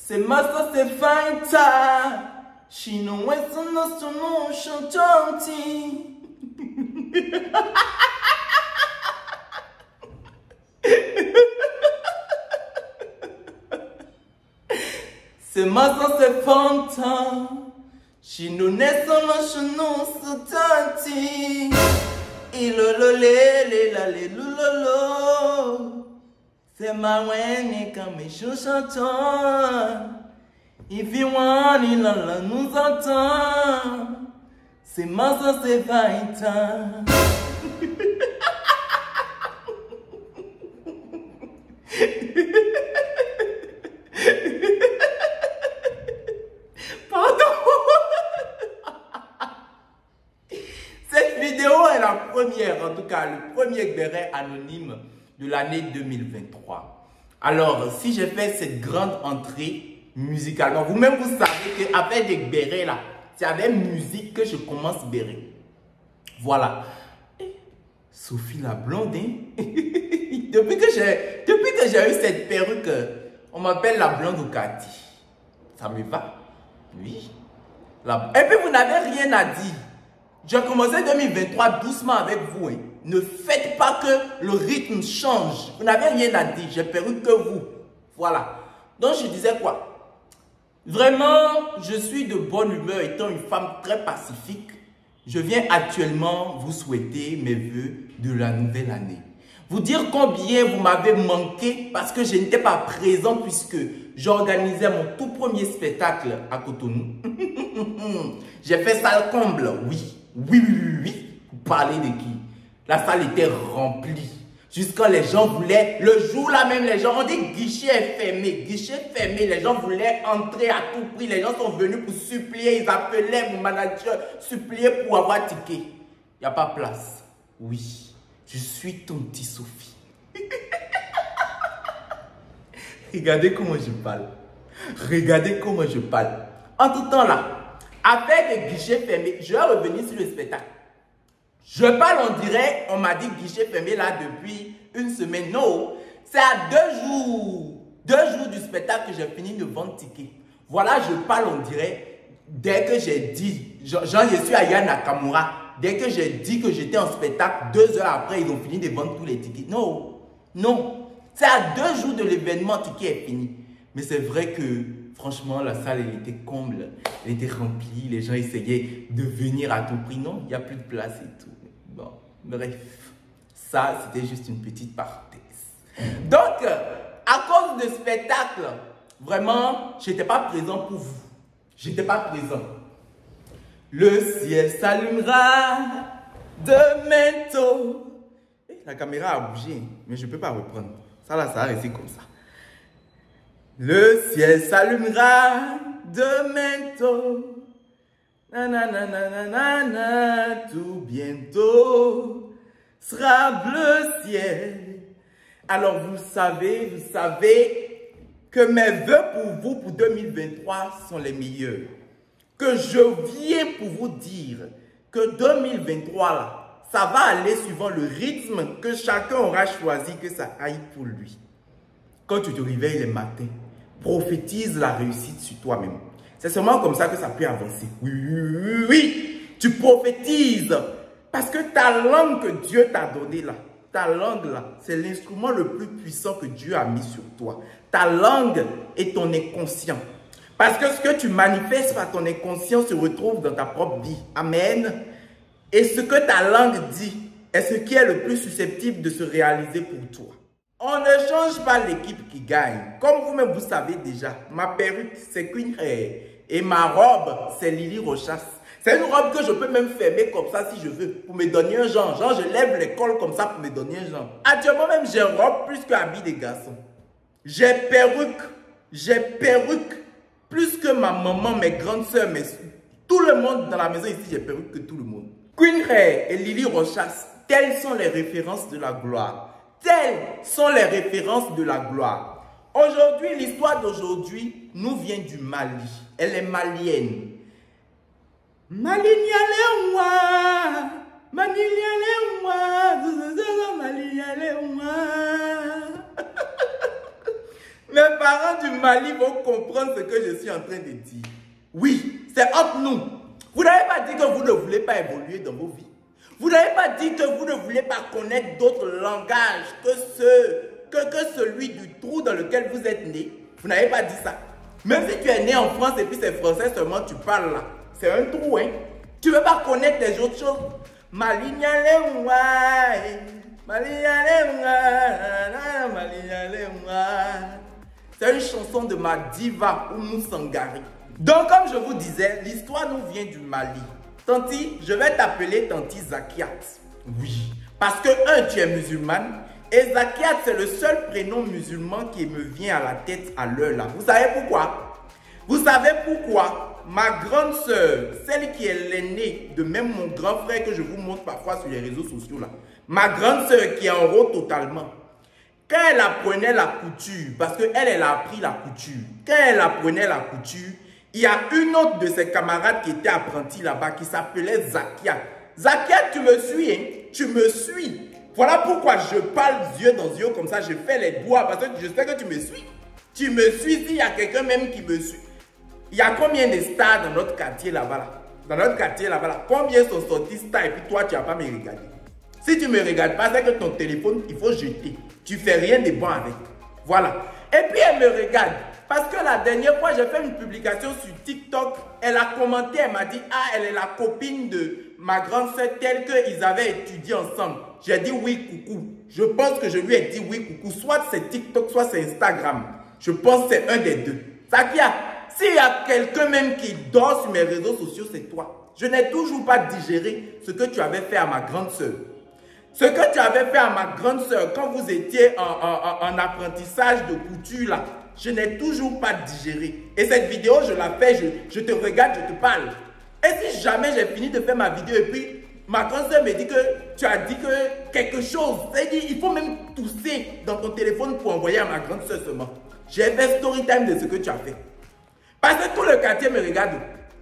C'est massa, c'est fainta. Chino, ouais, son nom, chantanti. C'est massa, c'est fanta. Chino, n'est son nom, chantanti. Ilololé, la lé, lololo. C'est ma wenne comme mes chantants. If you want it, la nous entend. C'est massa, c'est 20 ans. Pardon. Cette vidéo est la première, en tout cas, le premier béret anonyme de l'année 2023. Alors, si j'ai fait cette grande entrée musicalement, vous-même vous savez qu'avec des bérets là, c'est avec musique que je commence béret. Voilà. Sophie la blonde, hein? Depuis que j'ai eu cette perruque, on m'appelle la blonde ou Cathy. Ça me va? Oui. Et puis vous n'avez rien à dire. J'ai commencé 2023 doucement avec vous. Hein. Ne faites pas que le rythme change. Vous n'avez rien à dire. J'ai perdu que vous. Voilà. Donc je disais quoi? Vraiment, je suis de bonne humeur étant une femme très pacifique. Je viens actuellement vous souhaiter mes vœux de la nouvelle année. Vous dire combien vous m'avez manqué parce que je n'étais pas présent puisque j'organisais mon tout premier spectacle à Cotonou. J'ai fait salle comble, oui. Oui. Vous parlez de qui? La salle était remplie. Jusqu'à les gens voulaient, le jour là même, les gens ont dit guichet fermé. Guichet fermé, les gens voulaient entrer à tout prix. Les gens sont venus pour supplier, ils appelaient mon manager, supplier pour avoir ticket. Il n'y a pas place. Oui, je suis ton petit Sophie. Regardez comment je parle. Regardez comment je parle. En tout temps là, avec les guichets fermés, je vais revenir sur le spectacle. Je parle en direct, on m'a dit guichet fermé là depuis une semaine. Non, c'est à 2 jours. 2 jours du spectacle que j'ai fini de vendre ticket. Voilà, je parle en direct. Dès que j'ai dit, je suis à Aya Nakamura, dès que j'ai dit que j'étais en spectacle, 2 heures après, ils ont fini de vendre tous les tickets. Non. C'est à 2 jours de l'événement, le ticket est fini. Mais c'est vrai que, franchement, la salle, elle était comble. Elle était remplie. Les gens essayaient de venir à tout prix. Non, il n'y a plus de place et tout. Bon, bref. Ça, c'était juste une petite parenthèse. Donc, à cause de spectacle, vraiment, je n'étais pas présent pour vous. Je n'étais pas présent. Le ciel s'allumera demain tôt. La caméra a bougé, mais je ne peux pas reprendre. Ça là, ça va rester comme ça. Le ciel s'allumera demain tôt. Nanana, tout bientôt sera bleu ciel. Alors vous savez que mes vœux pour vous pour 2023 sont les meilleurs. Que je viens pour vous dire que 2023 là, ça va aller suivant le rythme que chacun aura choisi que ça aille pour lui. Quand tu te réveilles le matin, prophétise la réussite sur toi-même. C'est seulement comme ça que ça peut avancer. Oui. Tu prophétises. Parce que ta langue que Dieu t'a donnée là, ta langue là, c'est l'instrument le plus puissant que Dieu a mis sur toi. Ta langue est ton inconscient. Parce que ce que tu manifestes par ton inconscient se retrouve dans ta propre vie. Amen. Et ce que ta langue dit est ce qui est le plus susceptible de se réaliser pour toi. On ne change pas l'équipe qui gagne. Comme vous-même, vous savez déjà, ma perruque, c'est Queen Hair. Et ma robe, c'est Lily Rochas. C'est une robe que je peux même fermer comme ça si je veux, pour me donner un genre. Genre, je lève les cols comme ça pour me donner un genre. Actuellement même, j'ai robe plus qu'habit des garçons. J'ai perruque, plus que ma maman, mes grandes soeurs, tout le monde dans la maison ici, j'ai perruque que tout le monde. Queen Hair et Lily Rochas, telles sont les références de la gloire. Telles sont les références de la gloire. Aujourd'hui, l'histoire d'aujourd'hui nous vient du Mali. Elle est malienne. Mes parents du Mali vont comprendre ce que je suis en train de dire. Oui, c'est entre nous. Vous n'avez pas dit que vous ne voulez pas évoluer dans vos vies. Vous n'avez pas dit que vous ne voulez pas connaître d'autres langages que celui du trou dans lequel vous êtes né. Vous n'avez pas dit ça. Même si tu es né en France et puis c'est français seulement, tu parles là. C'est un trou, hein. Tu ne veux pas connaître les autres choses. C'est une chanson de ma diva Oumou Sangari. Donc, comme je vous disais, l'histoire nous vient du Mali. Tanti, je vais t'appeler Tanti Zakiat. Oui. Parce que, tu es musulmane. Et Zakiat, c'est le seul prénom musulman qui me vient à la tête à l'heure là. Vous savez pourquoi? Vous savez pourquoi? Ma grande soeur, celle qui est l'aînée de même mon grand frère que je vous montre parfois sur les réseaux sociaux là. Ma grande soeur qui est en haut totalement. Quand elle apprenait la couture, parce qu'elle, elle a appris la couture. Quand elle apprenait la couture, il y a une autre de ses camarades qui était apprentie là-bas qui s'appelait Zakiat. Zakiat, tu me suis, hein? Tu me suis. Voilà pourquoi je parle yeux dans yeux comme ça, je fais les doigts parce que je sais que tu me suis. Tu me suis s'il y a quelqu'un même qui me suit. Il y a combien de stars dans notre quartier là-bas là? Dans notre quartier là-bas là, combien sont sortis stars et puis toi tu n'as pas me regardé? Si tu ne me regardes pas, c'est que ton téléphone, il faut jeter. Tu ne fais rien de bon avec. Voilà. Et puis elle me regarde. Parce que la dernière fois, j'ai fait une publication sur TikTok. Elle a commenté, elle m'a dit, ah, elle est la copine de ma grande sœur telle qu'ils avaient étudié ensemble. J'ai dit oui, coucou. Je pense que je lui ai dit oui, coucou. Soit c'est TikTok, soit c'est Instagram. Je pense que c'est un des deux. Zakia, s'il y a quelqu'un même qui dort sur mes réseaux sociaux, c'est toi. Je n'ai toujours pas digéré ce que tu avais fait à ma grande sœur. Ce que tu avais fait à ma grande sœur quand vous étiez en apprentissage de couture là, je n'ai toujours pas digéré. Et cette vidéo, je la fais, je te regarde, je te parle. Et si jamais j'ai fini de faire ma vidéo et puis ma grande sœur me dit que tu as dit que quelque chose, c'est-à-dire il faut même tousser dans ton téléphone pour envoyer à ma grande sœur seulement. J'ai fait story time de ce que tu as fait. Parce que tout le quartier me regarde.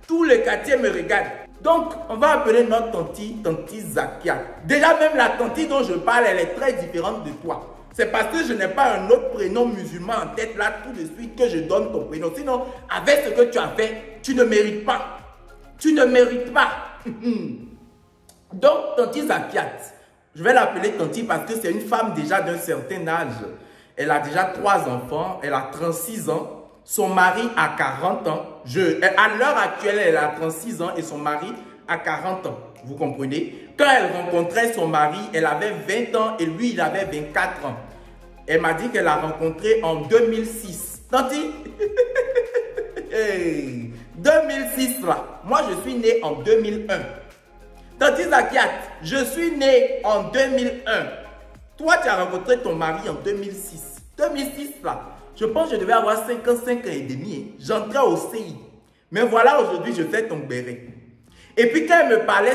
Tout le quartier me regarde. Donc, on va appeler notre tanti Zakia. Déjà, même la tanti dont je parle, elle est très différente de toi. C'est parce que je n'ai pas un autre prénom musulman en tête là tout de suite que je donne ton prénom. Sinon, avec ce que tu as fait, tu ne mérites pas. Tu ne mérites pas. Donc, tanti Zakiat, je vais l'appeler tanti parce que c'est une femme déjà d'un certain âge. Elle a déjà 3 enfants, elle a 36 ans. Son mari a 40 ans. À l'heure actuelle, elle a 36 ans et son mari a 40 ans. Vous comprenez? Quand elle rencontrait son mari, elle avait 20 ans et lui, il avait 24 ans. Elle m'a dit qu'elle l'a rencontré en 2006. Tanti? Hey, 2006 là. Moi, je suis né en 2001. Tanti Zakiat, je suis né en 2001. Toi, tu as rencontré ton mari en 2006. 2006 là. Je pense que je devais avoir 5 ans et demi. J'entrais au CI. Mais voilà, aujourd'hui, je fais ton béret. Et puis, quand elle me parlait,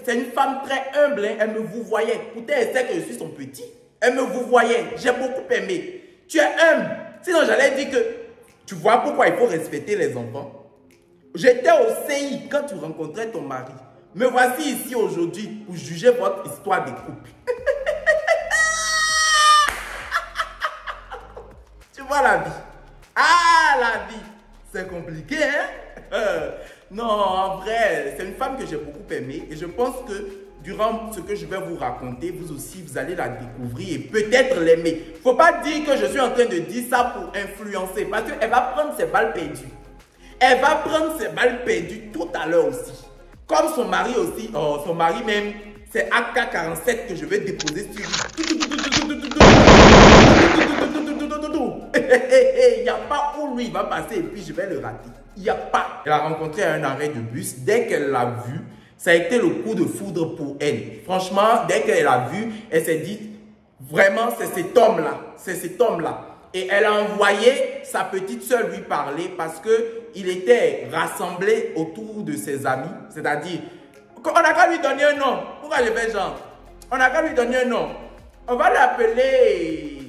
c'est une femme très humble. Hein. Elle me vous voyait. Pourtant, elle sait que je suis son petit. Elle me vous voyait. J'ai beaucoup aimé. Tu es humble. Sinon, j'allais dire que tu vois pourquoi il faut respecter les enfants. J'étais au CI quand tu rencontrais ton mari. Me voici ici aujourd'hui pour juger votre histoire de couple. Tu vois la vie. Ah, la vie. C'est compliqué, hein? Non, en vrai, c'est une femme que j'ai beaucoup aimée. Et je pense que durant ce que je vais vous raconter, vous aussi, vous allez la découvrir et peut-être l'aimer. Il ne faut pas dire que je suis en train de dire ça pour influencer. Parce qu'elle va prendre ses balles perdues. Elle va prendre ses balles perdues tout à l'heure aussi. Comme son mari aussi. Oh, son mari même, c'est AK-47 que je vais déposer sur lui. Il n'y a pas où lui il va passer et puis je vais le rater. Il n'y a pas. Elle a rencontré un arrêt de bus. Dès qu'elle l'a vu, ça a été le coup de foudre pour elle. Franchement, dès qu'elle l'a vu, elle s'est dit, vraiment, c'est cet homme-là. C'est cet homme-là. Et elle a envoyé sa petite soeur lui parler parce qu'il était rassemblé autour de ses amis. C'est-à-dire, on n'a qu'à lui donner un nom. Pourquoi je fais genre? On n'a qu'à lui donner un nom. On va l'appeler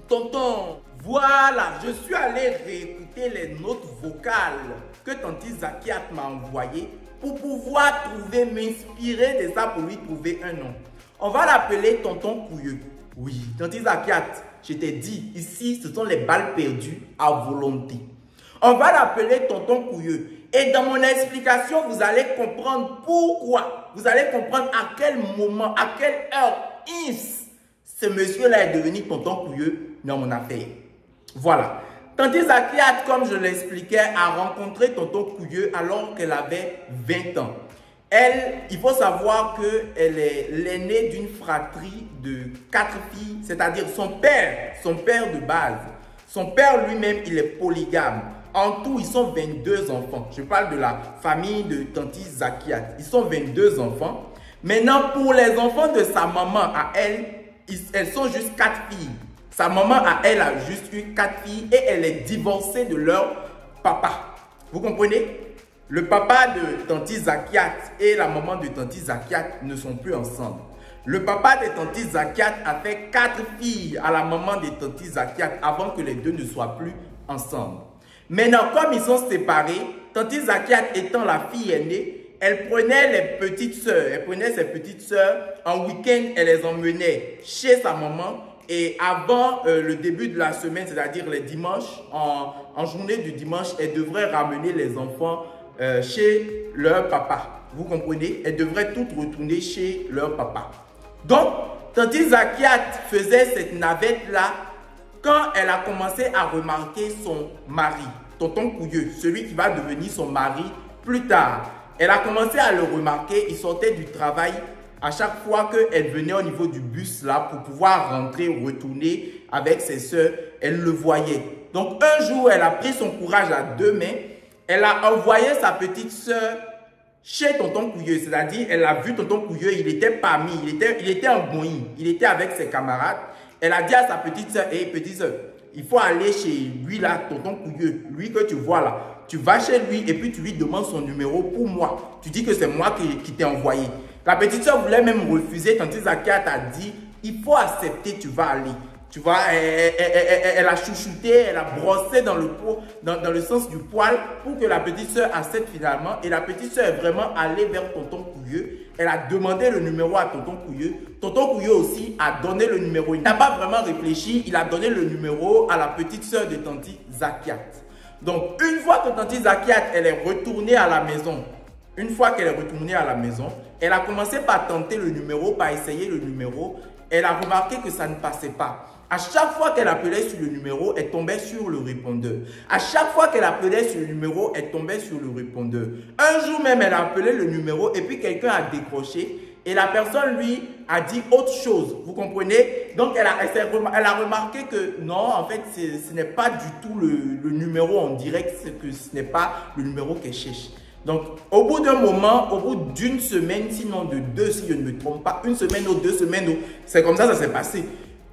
Tonton. Voilà, je suis allé réécouter les notes vocales que Tanti Zakiat m'a envoyées pour pouvoir m'inspirer de ça pour lui trouver un nom. On va l'appeler Tonton Couilleux. Oui, Tanti Zakiat, je t'ai dit, ici, ce sont les balles perdues à volonté. On va l'appeler Tonton Couilleux. Et dans mon explication, vous allez comprendre pourquoi. Vous allez comprendre à quel moment, à quelle heure, ce monsieur-là est devenu Tonton Couilleux dans mon affaire. Voilà. Tanti Zakiat, comme je l'expliquais, a rencontré Tonton Couilleux alors qu'elle avait 20 ans. Elle, il faut savoir qu'elle est l'aînée d'une fratrie de 4 filles, c'est-à-dire son père de base. Son père lui-même, il est polygame. En tout, ils sont 22 enfants. Je parle de la famille de Tanti Zakiat. Ils sont 22 enfants. Maintenant, pour les enfants de sa maman à elle, elles sont juste 4 filles. Sa maman à elle a juste eu 4 filles et elle est divorcée de leur papa. Vous comprenez? Le papa de Tanti Zakiat et la maman de Tanti Zakiat ne sont plus ensemble. Le papa de Tanti Zakiat a fait 4 filles à la maman de Tanti Zakiat avant que les deux ne soient plus ensemble. Maintenant, comme ils sont séparés, Tanti Zakiat étant la fille aînée, elle prenait les petites sœurs. Elle prenait ses petites sœurs en week-end, elle les emmenait chez sa maman. Et avant le début de la semaine, c'est-à-dire les dimanches, en journée du dimanche, elle devrait ramener les enfants chez leur papa. Vous comprenez? Elles devraient toutes retourner chez leur papa. Donc, Tanti Zakiat faisait cette navette-là quand elle a commencé à remarquer son mari, Tonton Couilleux, celui qui va devenir son mari plus tard. Elle a commencé à le remarquer, il sortait du travail. À chaque fois qu'elle venait au niveau du bus là pour pouvoir rentrer, retourner avec ses soeurs, elle le voyait. Donc un jour, elle a pris son courage à 2 mains. Elle a envoyé sa petite soeur chez Tonton Couilleux. C'est-à-dire, elle a vu Tonton Couilleux, il était parmi, il était en Boeing, il était avec ses camarades. Elle a dit à sa petite soeur, hey, petite soeur, il faut aller chez lui là, Tonton Couilleux, lui que tu vois là. Tu vas chez lui et puis tu lui demandes son numéro pour moi. Tu dis que c'est moi qui t'ai envoyé. La petite soeur voulait même refuser. Tanti Zakiat a dit, il faut accepter, tu vas aller. Tu vois, elle a chouchouté, elle a brossé dans le sens du poil pour que la petite soeur accepte finalement. Et la petite soeur est vraiment allée vers Tonton Couilleux. Elle a demandé le numéro à Tonton Couilleux. Tonton Couilleux aussi a donné le numéro. Il n'a pas vraiment réfléchi, il a donné le numéro à la petite soeur de Tanti Zakiat. Donc, une fois que Tanti Zakiat, elle est retournée à la maison, elle a commencé par tenter le numéro, par essayer le numéro. Elle a remarqué que ça ne passait pas. À chaque fois qu'elle appelait sur le numéro, elle tombait sur le répondeur. À chaque fois qu'elle appelait sur le numéro, elle tombait sur le répondeur. Un jour même, elle a appelé le numéro et puis quelqu'un a décroché. Et la personne, lui, a dit autre chose. Vous comprenez? Donc, elle a remarqué que non, en fait, ce n'est pas du tout le numéro en direct, c'est que ce n'est pas le numéro qu'elle cherche. Donc, au bout d'un moment, au bout d'une semaine, sinon de 2, si je ne me trompe pas, 1 semaine ou 2 semaines, c'est comme ça s'est passé.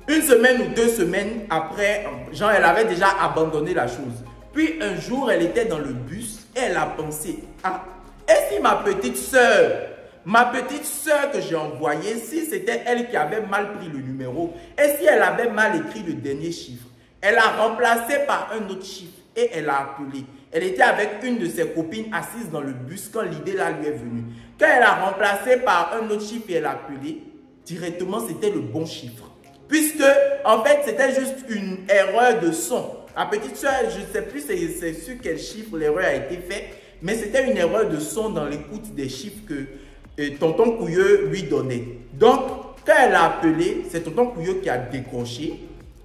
1 semaine ou 2 semaines après, genre, elle avait déjà abandonné la chose. Puis, un jour, elle était dans le bus et elle a pensé, ah, et si ma petite sœur que j'ai envoyée, si c'était elle qui avait mal pris le numéro, et si elle avait mal écrit le dernier chiffre, elle a remplacé par un autre chiffre et elle a appelé. Elle était avec une de ses copines assise dans le bus quand l'idée là lui est venue. Quand elle a remplacé par un autre chiffre et elle a appelé, directement c'était le bon chiffre. Puisque, en fait, c'était juste une erreur de son. La petite soeur, je ne sais plus c'est sur quel chiffre l'erreur a été faite, mais c'était une erreur de son dans l'écoute des chiffres que Tonton Couilleux lui donnait. Donc, quand elle a appelé, c'est Tonton Couilleux qui a décroché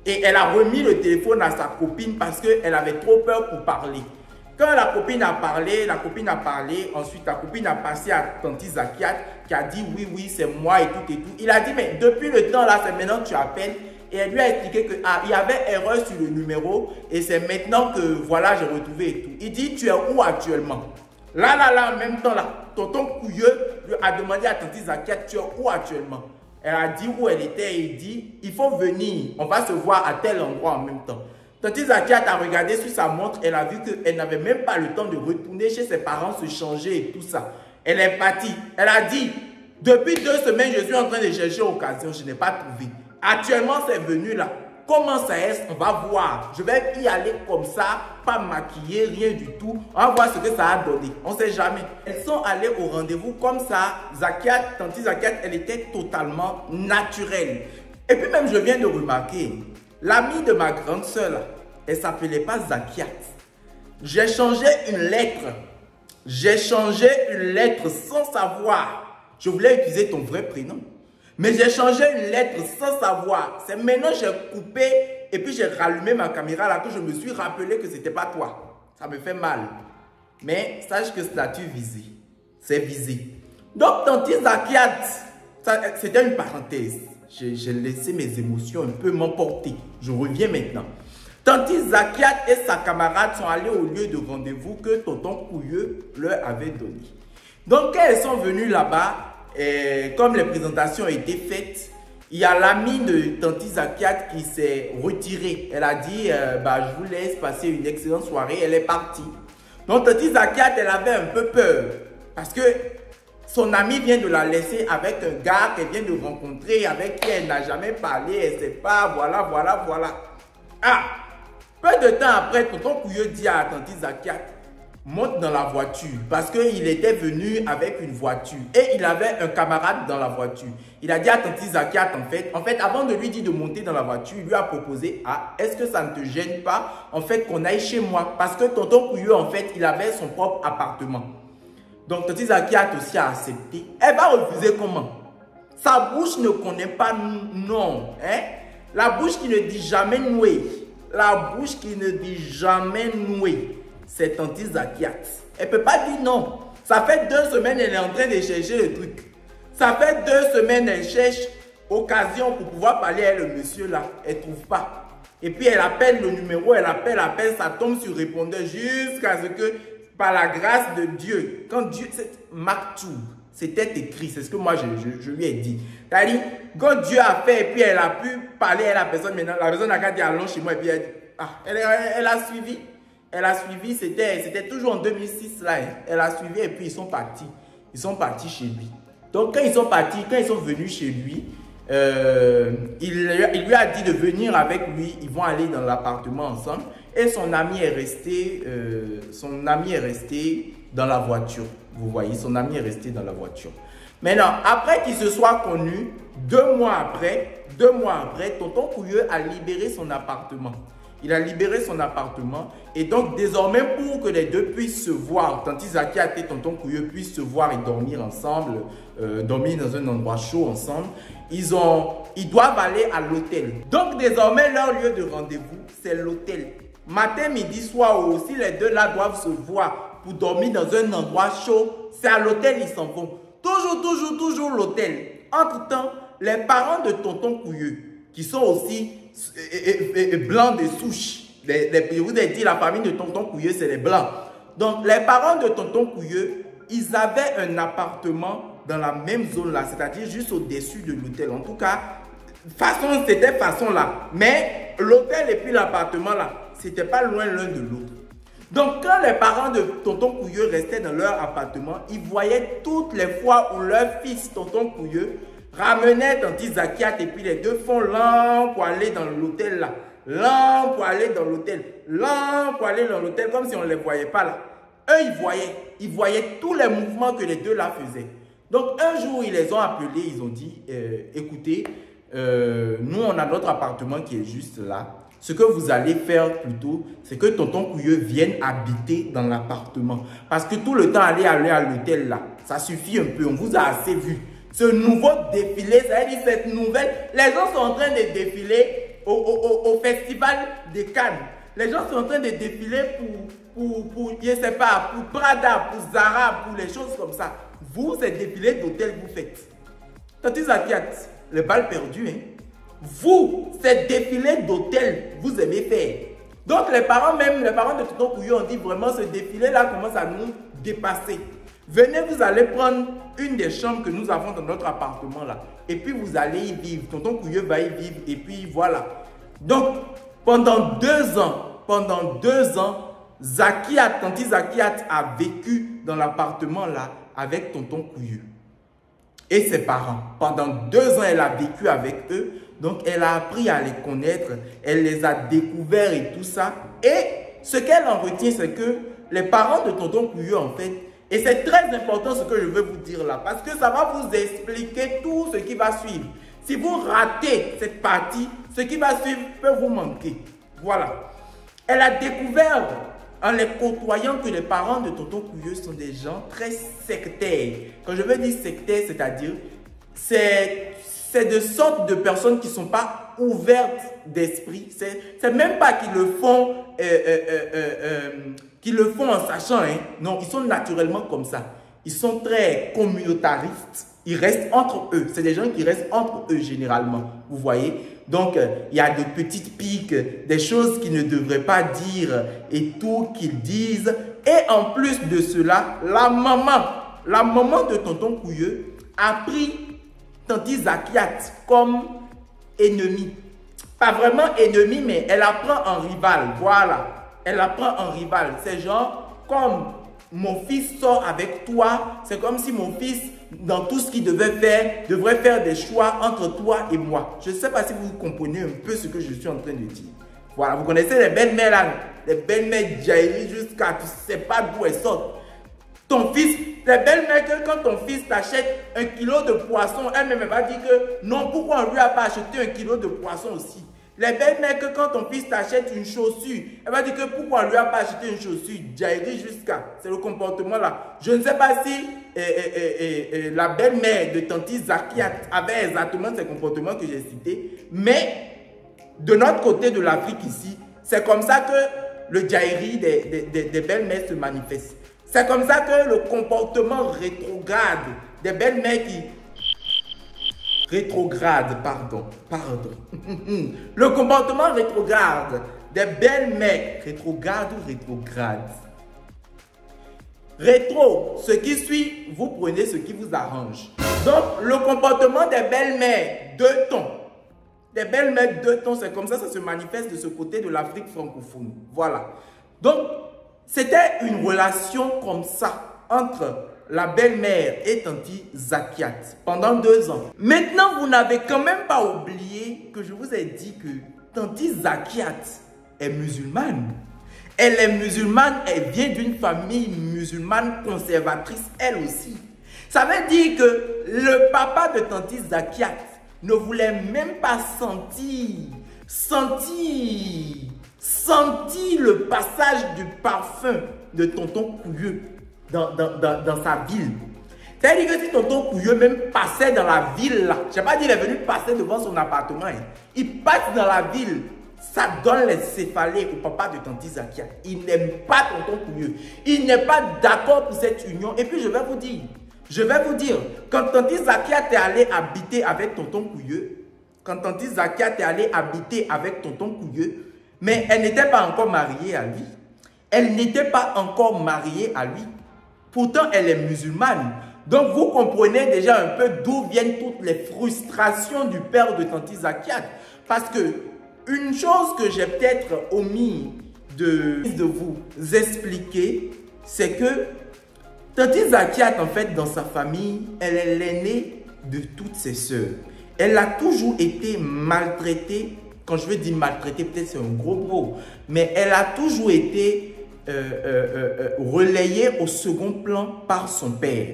et elle a remis le téléphone à sa copine parce qu'elle avait trop peur pour parler. Quand la copine a parlé, ensuite la copine a passé à Tanti Zakiat qui a dit oui, c'est moi et tout et tout. Il a dit, mais depuis le temps là, c'est maintenant que tu appelles. Et elle lui a expliqué qu'il y avait erreur sur le numéro et c'est maintenant que voilà, j'ai retrouvé et tout. Il dit, tu es où actuellement? Là, en même temps là, Tonton Couilleux lui a demandé à Tanti Zakiat, tu es où actuellement? Elle a dit où elle était et il dit, il faut venir, on va se voir à tel endroit en même temps. Tanti Zakiat a regardé sur sa montre, elle a vu qu'elle n'avait même pas le temps de retourner chez ses parents, se changer et tout ça. Elle est partie. Elle a dit, depuis 2 semaines, je suis en train de chercher l'occasion, je n'ai pas trouvé. Actuellement, c'est venu là. Comment ça est? On va voir. Je vais y aller comme ça, pas maquillée, rien du tout. On va voir ce que ça a donné. On ne sait jamais. Elles sont allées au rendez-vous comme ça. Tanti Zakiat, elle était totalement naturelle. Et puis même, je viens de remarquer, l'amie de ma grande soeur, elle ne s'appelait pas Zakiat. J'ai changé une lettre. J'ai changé une lettre sans savoir. Je voulais utiliser ton vrai prénom. Mais j'ai changé une lettre sans savoir. C'est maintenant que j'ai coupé et puis j'ai rallumé ma caméra là que je me suis rappelé que ce n'était pas toi. Ça me fait mal. Mais sache que statut visé. C'est visé. Donc, Tanti Zakiat, c'était une parenthèse. J'ai laissé mes émotions un peu m'emporter. Je reviens maintenant. Tanti Zakiat et sa camarade sont allés au lieu de rendez-vous que tonton Couilleux leur avait donné. Donc, quand elles sont venues là-bas, comme les présentations ont été faites, il y a l'amie de Tanti Zakiat qui s'est retirée. Elle a dit, je vous laisse passer une excellente soirée. Elle est partie. Donc, Tanti Zakiat, elle avait un peu peur. Parce que son amie vient de la laisser avec un gars qu'elle vient de rencontrer, avec qui elle n'a jamais parlé, elle ne sait pas, voilà. Ah! Peu de temps après, tonton Couilleux dit à Tanti Zakiat, monte dans la voiture. Parce qu'il était venu avec une voiture. Et il avait un camarade dans la voiture. Il a dit à Tanti Zakiat, en fait, avant de lui dire de monter dans la voiture, il lui a proposé, est-ce que ça ne te gêne pas, en fait, qu'on aille chez moi? Parce que tonton Couilleux, en fait, il avait son propre appartement. Donc, Tanti Zakiat aussi a accepté. Elle va refuser comment? Sa bouche ne connaît pas non. Hein? La bouche qui ne dit jamais noué. La bouche qui ne dit jamais noué. C'est Tanti Zakiat. Elle ne peut pas dire non. Ça fait 2 semaines, elle est en train de chercher le truc. Ça fait 2 semaines, elle cherche occasion pour pouvoir parler à le monsieur là. Elle ne trouve pas. Et puis, elle appelle le numéro, elle appelle, ça tombe sur répondeur jusqu'à ce que, par la grâce de Dieu, quand Dieu, Maktoub, c'était écrit, c'est ce que moi je lui ai dit. C'est-à-dire, quand Dieu a fait et puis elle a pu parler à la personne, maintenant la personne a dit allons chez moi et puis elle dit, elle a suivi. Elle a suivi, c'était toujours en 2006 là. Elle a suivi et puis ils sont partis. Ils sont partis chez lui. Donc quand ils sont partis, quand ils sont venus chez lui, il lui a dit de venir avec lui. Ils vont aller dans l'appartement ensemble. Et son ami est resté dans la voiture. Vous voyez, son ami est resté dans la voiture. Maintenant, après qu'ils se soient connus, 2 mois après, tonton Couilleux a libéré son appartement. Il a libéré son appartement. Et donc, désormais, pour que les deux puissent se voir, Tanti Zakiat et tonton Couilleux puissent se voir et dormir ensemble, dormir dans un endroit chaud ensemble, ils doivent aller à l'hôtel. Donc, désormais, leur lieu de rendez-vous, c'est l'hôtel. Matin, midi, soir aussi, les deux là doivent se voir pour dormir dans un endroit chaud. C'est à l'hôtel, ils s'en vont. Toujours l'hôtel. Entre-temps, les parents de tonton Couilleux, qui sont aussi blancs de souche. Je vous ai dit, la famille de tonton Couilleux, c'est les blancs. Donc, les parents de tonton Couilleux, ils avaient un appartement dans la même zone là, c'est-à-dire juste au-dessus de l'hôtel. En tout cas, c'était façon là. Mais l'hôtel et puis l'appartement là, c'était pas loin l'un de l'autre. Donc, quand les parents de tonton Couilleux restaient dans leur appartement, ils voyaient toutes les fois où leur fils, tonton Couilleux, ramenait Tanti Zakiat et puis les deux font l'un pour aller dans l'hôtel là. L'un pour aller dans l'hôtel. L'un pour aller dans l'hôtel comme si on ne les voyait pas là. Eux, ils voyaient tous les mouvements que les deux là faisaient. Donc, un jour, ils les ont appelés, ils ont dit, écoutez, nous, on a notre appartement qui est juste là. Ce que vous allez faire plutôt, c'est que tonton Couilleux vienne habiter dans l'appartement. Parce que tout le temps, aller à l'hôtel là, ça suffit un peu, on vous a assez vu. Ce nouveau défilé, ça veut dire cette nouvelle, les gens sont en train de défiler au festival de Cannes. Les gens sont en train de défiler pour je sais pas, pour Prada, pour Zara, pour les choses comme ça. Vous, c'est défilé d'hôtel que vous faites. Tanti Zakiat, le bal perdu, hein. Vous, c'est défilé d'hôtel, vous aimez faire. Donc les parents de tonton Couilleux ont dit vraiment ce défilé-là commence à nous dépasser. Venez, vous allez prendre une des chambres que nous avons dans notre appartement là. Et puis vous allez y vivre. Tonton Couilleux va y vivre et puis voilà. Donc pendant 2 ans, Tanti Zakiat a vécu dans l'appartement là avec tonton Couilleux et ses parents. Pendant 2 ans, elle a vécu avec eux. Donc, elle a appris à les connaître. Elle les a découverts et tout ça. Et ce qu'elle en retient, c'est que les parents de tonton Couilleux, en fait, et c'est très important ce que je veux vous dire là, parce que ça va vous expliquer tout ce qui va suivre. Si vous ratez cette partie, ce qui va suivre peut vous manquer. Voilà. Elle a découvert, en les côtoyant, que les parents de Tonton Couilleux sont des gens très sectaires. Quand je veux dire sectaires, c'est-à-dire, c'est de sorte de personnes qui ne sont pas ouvertes d'esprit. C'est même pas qu'ils le font, en sachant. Hein. Non, ils sont naturellement comme ça. Ils sont très communautaristes. Ils restent entre eux. C'est des gens qui restent entre eux généralement. Vous voyez? Donc, il y a de petites piques, des choses qu'ils ne devraient pas dire et tout qu'ils disent. Et en plus de cela, la maman de Tonton Couilleux a pris Tanti Zakiat comme ennemi. Pas vraiment ennemi, mais elle la prend en rival. Voilà. Elle la prend en rival. C'est genre, comme mon fils sort avec toi, c'est comme si mon fils, dans tout ce qu'il devrait faire des choix entre toi et moi. Je ne sais pas si vous comprenez un peu ce que je suis en train de dire. Voilà, vous connaissez les belles-mères là, les belles-mères Jairi jusqu'à, tu ne sais pas d'où elles sortent. Ton fils, les belles-mères que quand ton fils t'achète 1 kilo de poisson, elle-même va dire que non, pourquoi on ne lui a pas acheté 1 kilo de poisson aussi? Les belles-mères que quand ton fils t'achète une chaussure, elle va dire que pourquoi on ne lui a pas acheté une chaussure? Jairi jusqu'à, c'est le comportement là. Je ne sais pas si la belle-mère de Tanti Zakiat avait exactement ces comportements que j'ai cités, mais de notre côté de l'Afrique ici, c'est comme ça que le Jairi des belles-mères se manifeste. C'est comme ça que le comportement rétrograde des belles-mères qui... Rétrograde, pardon. Le comportement rétrograde des belles-mères. Rétrograde ou rétrograde? Rétro, ce qui suit, vous prenez ce qui vous arrange. Donc, le comportement des belles-mères, deux tons. Des belles-mères, deux tons, c'est comme ça se manifeste de ce côté de l'Afrique francophone. Voilà. Donc, c'était une relation comme ça entre la belle-mère et Tanti Zakiat pendant 2 ans. Maintenant, vous n'avez quand même pas oublié que je vous ai dit que Tanti Zakiat est musulmane. Elle est musulmane, elle vient d'une famille musulmane conservatrice, elle aussi. Ça veut dire que le papa de Tanti Zakiat ne voulait même pas sentir le passage du parfum de Tonton Couilleux dans sa ville. C'est-à-dire que si Tonton Couilleux même passait dans la ville là, je n'ai pas dit qu'il est venu passer devant son appartement, hein. Il passe dans la ville, ça donne les céphalées au papa de Tanti Zakiat. Il n'aime pas Tonton Couilleux. Il n'est pas d'accord pour cette union. Et puis je vais vous dire, quand Tanti Zakiat est allé habiter avec Tonton Couilleux, mais elle n'était pas encore mariée à lui. Pourtant, elle est musulmane. Donc, vous comprenez déjà un peu d'où viennent toutes les frustrations du père de Tanti Zakiat. Parce que, une chose que j'ai peut-être omis de vous expliquer, c'est que Tanti Zakiat, en fait, dans sa famille, elle est l'aînée de toutes ses sœurs. Elle a toujours été maltraitée. Quand je veux dire maltraitée, peut-être c'est un gros mot. Mais elle a toujours été relayée au second plan par son père.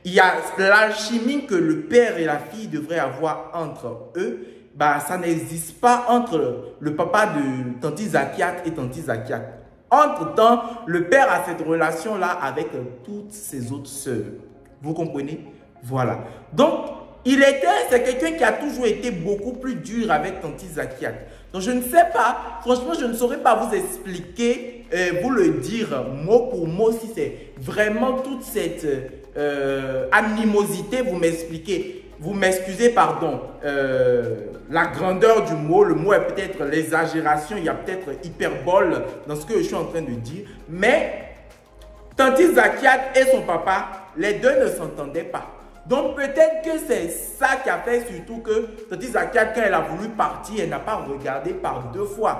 Il y a l'alchimie que le père et la fille devraient avoir entre eux. Bah, ça n'existe pas entre le papa de Tanti Zakiat et Tanti Zakiat. Entre-temps, le père a cette relation-là avec toutes ses autres sœurs. Vous comprenez? Voilà. Donc, c'est quelqu'un qui a toujours été beaucoup plus dur avec Tanti Zakiat. Donc, je ne sais pas, franchement, je ne saurais pas vous expliquer, vous le dire mot pour mot, si c'est vraiment toute cette animosité, vous m'excusez, pardon, la grandeur du mot, le mot est peut-être l'exagération, il y a peut-être hyperbole dans ce que je suis en train de dire, mais Tanti Zakiat et son papa, les deux ne s'entendaient pas. Donc peut-être que c'est ça qui a fait surtout que Tanti Zakiat, quand elle a voulu partir, elle n'a pas regardé par 2 fois.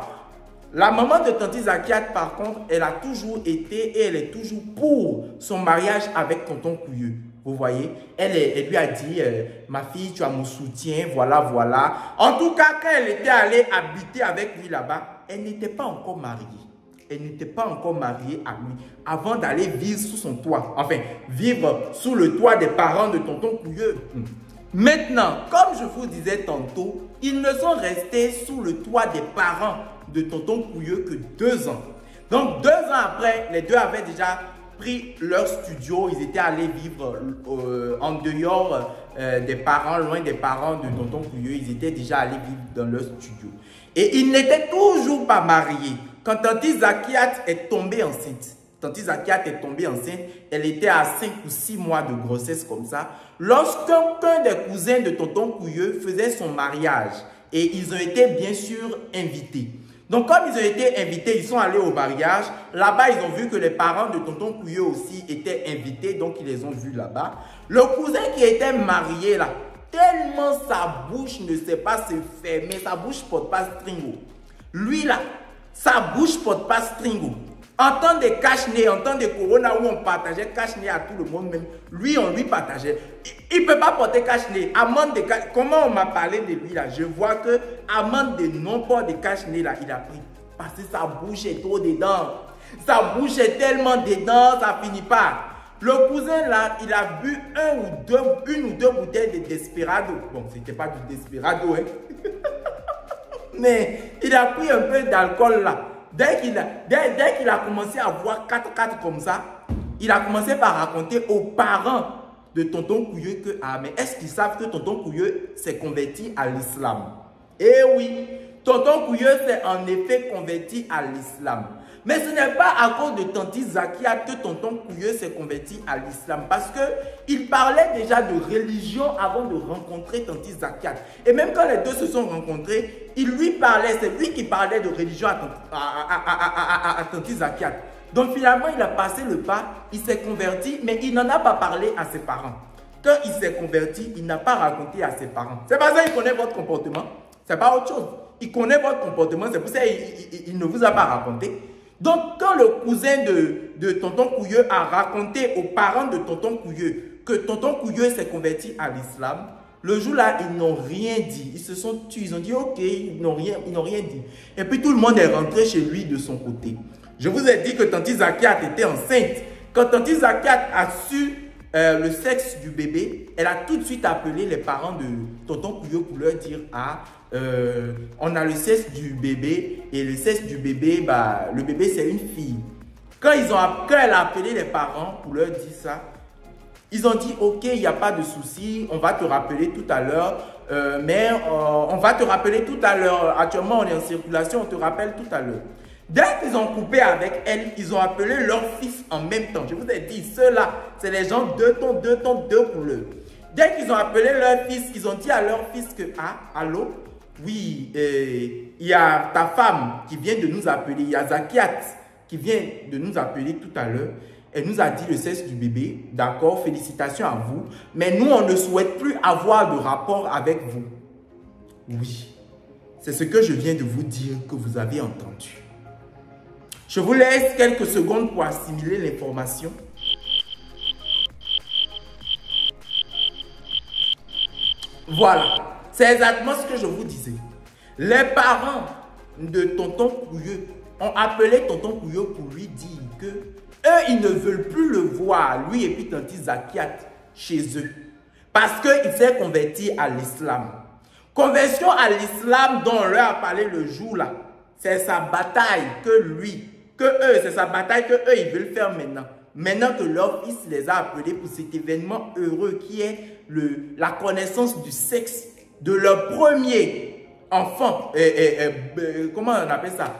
La maman de Tanti Zakiat, par contre, elle a toujours été et elle est toujours pour son mariage avec Tonton Couilleux. Vous voyez, elle lui a dit, ma fille, tu as mon soutien, voilà, voilà. En tout cas, quand elle était allée habiter avec lui là-bas, elle n'était pas encore mariée. elle n'était pas encore mariée à lui avant d'aller vivre sous son toit. Enfin, vivre sous le toit des parents de tonton Pouilleux. Maintenant, comme je vous disais tantôt, ils ne sont restés sous le toit des parents de tonton Pouilleux que 2 ans. Donc 2 ans après, les deux avaient déjà pris leur studio. Ils étaient allés vivre en dehors des parents, loin des parents de tonton Pouilleux. Ils étaient déjà allés vivre dans leur studio. Et ils n'étaient toujours pas mariés. Quand Tanti Zakiat est tombée enceinte, elle était à 5 ou 6 mois de grossesse comme ça. Lorsqu'un des cousins de tonton Pouilleux faisait son mariage, et ils ont été bien sûr invités. Donc comme ils ont été invités, ils sont allés au mariage. Là-bas, ils ont vu que les parents de tonton Pouilleux aussi étaient invités, donc ils les ont vus là-bas. Le cousin qui était marié là, tellement sa bouche ne sait pas se fermer, sa bouche porte pas stringo. Lui là, sa bouche porte pas stringo. En temps de cache-nez, en temps de corona où on partageait cache-nez à tout le monde, même lui, on lui partageait. Il ne peut pas porter cache-nez. Amende de cache-nez. Comment on m'a parlé de lui là? Je vois que amende de non-port de cache-nez là, il a pris. Parce que sa bouche est trop dedans. Sa bouche est tellement dedans, ça finit pas. Le cousin là, il a bu une ou deux bouteilles de Desperado. Bon, c'était pas du Desperado, hein. Mais il a pris un peu d'alcool là. Dès qu'il a commencé à voir 4-4 comme ça, il a commencé par raconter aux parents de tonton Pouilleux que, ah, mais est-ce qu'ils savent que tonton Pouilleux s'est converti à l'islam? Eh oui, tonton Pouilleux s'est en effet converti à l'islam. Mais ce n'est pas à cause de Tanti Zakiat que tonton Pouilleux s'est converti à l'islam. Parce qu'il parlait déjà de religion avant de rencontrer Tanti Zakiat. Et même quand les deux se sont rencontrés, il lui parlait, c'est lui qui parlait de religion à Tanti Zakiat. Donc finalement, il a passé le pas, il s'est converti, mais il n'en a pas parlé à ses parents. Quand il s'est converti, il n'a pas raconté à ses parents. C'est pas ça qu'il connaît votre comportement. C'est pas autre chose. Il connaît votre comportement, c'est pour ça qu'il ne vous a pas raconté. Donc, quand le cousin de tonton Pouilleux a raconté aux parents de tonton Pouilleux que tonton Pouilleux s'est converti à l'islam, le jour-là, ils n'ont rien dit. Ils se sont tués. Ils ont dit, ok, ils n'ont rien dit. Et puis, tout le monde est rentré chez lui de son côté. Je vous ai dit que Tanti Zakiat était enceinte. Quand Tanti Zakiat a su le sexe du bébé, elle a tout de suite appelé les parents de tonton Pouilleux pour leur dire, ah, on a le sexe du bébé et le sexe du bébé, bah, le bébé c'est une fille. Quand elle a appelé les parents pour leur dire ça, ils ont dit ok, il n'y a pas de souci, on va te rappeler tout à l'heure, on va te rappeler tout à l'heure. Actuellement on est en circulation, on te rappelle tout à l'heure. Dès qu'ils ont coupé avec elle, ils ont appelé leur fils en même temps. Je vous ai dit, ceux-là, c'est les gens deux couleurs. Dès qu'ils ont appelé leur fils, ils ont dit à leur fils que, ah, allô? Oui, il y a ta femme qui vient de nous appeler, il y a Zakiat qui vient de nous appeler tout à l'heure. Elle nous a dit le sexe du bébé, d'accord, félicitations à vous, mais nous, on ne souhaite plus avoir de rapport avec vous. Oui, c'est ce que je viens de vous dire que vous avez entendu. Je vous laisse quelques secondes pour assimiler l'information. Voilà. C'est exactement ce que je vous disais. Les parents de tonton Pouilleux ont appelé tonton Pouilleux pour lui dire que eux, ils ne veulent plus le voir, lui et puis Tanti Zakiat, chez eux. Parce qu'il s'est converti à l'islam. Conversion à l'islam dont on leur a parlé le jour là, c'est sa bataille c'est sa bataille que eux, ils veulent faire maintenant. Maintenant que leur fils les a appelés pour cet événement heureux qui est la connaissance du sexe de leur premier enfant, comment on appelle ça?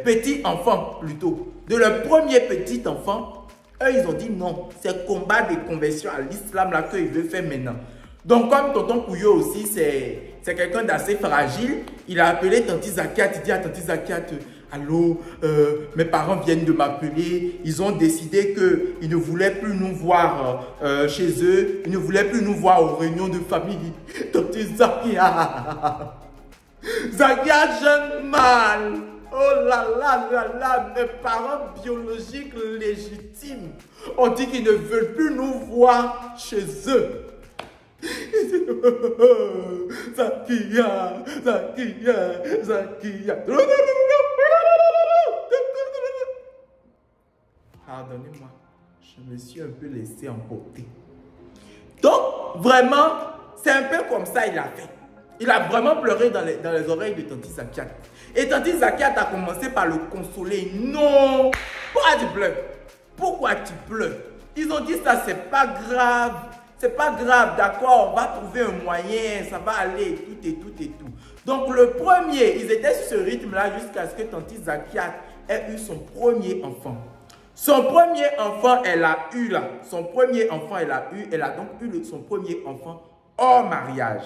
Petit enfant plutôt, de leur premier petit enfant, eux ils ont dit non, c'est combat de conversion à l'islam là qu'ils veulent faire maintenant. Donc comme tonton Pouilleux aussi, c'est quelqu'un d'assez fragile, il a appelé Tanti Zakiat, il dit à Tanti Zakiat, allô, mes parents viennent de m'appeler, ils ont décidé qu'ils ne voulaient plus nous voir chez eux, ils ne voulaient plus nous voir aux réunions de famille. Tanti Zakiat, Zakiat jeune mal, oh là là là là, mes parents biologiques légitimes ont dit qu'ils ne veulent plus nous voir chez eux. Zakiat, Zakiat, Zakiat. pardonnez-moi. Je me suis un peu laissé emporter. Donc, vraiment, c'est un peu comme ça il a fait. Il a vraiment pleuré dans les oreilles de Tanti Zakiat. Et Tanti Zakiat a commencé par le consoler. Non! Pourquoi tu pleures? Pourquoi tu pleures? Ils ont dit ça, c'est pas grave. C'est pas grave, d'accord, on va trouver un moyen, ça va aller, tout et tout et tout. Donc le premier, ils étaient sur ce rythme-là jusqu'à ce que Tanti Zakiat ait eu son premier enfant. Son premier enfant, elle a eu là. Son premier enfant, elle a donc eu son premier enfant hors mariage.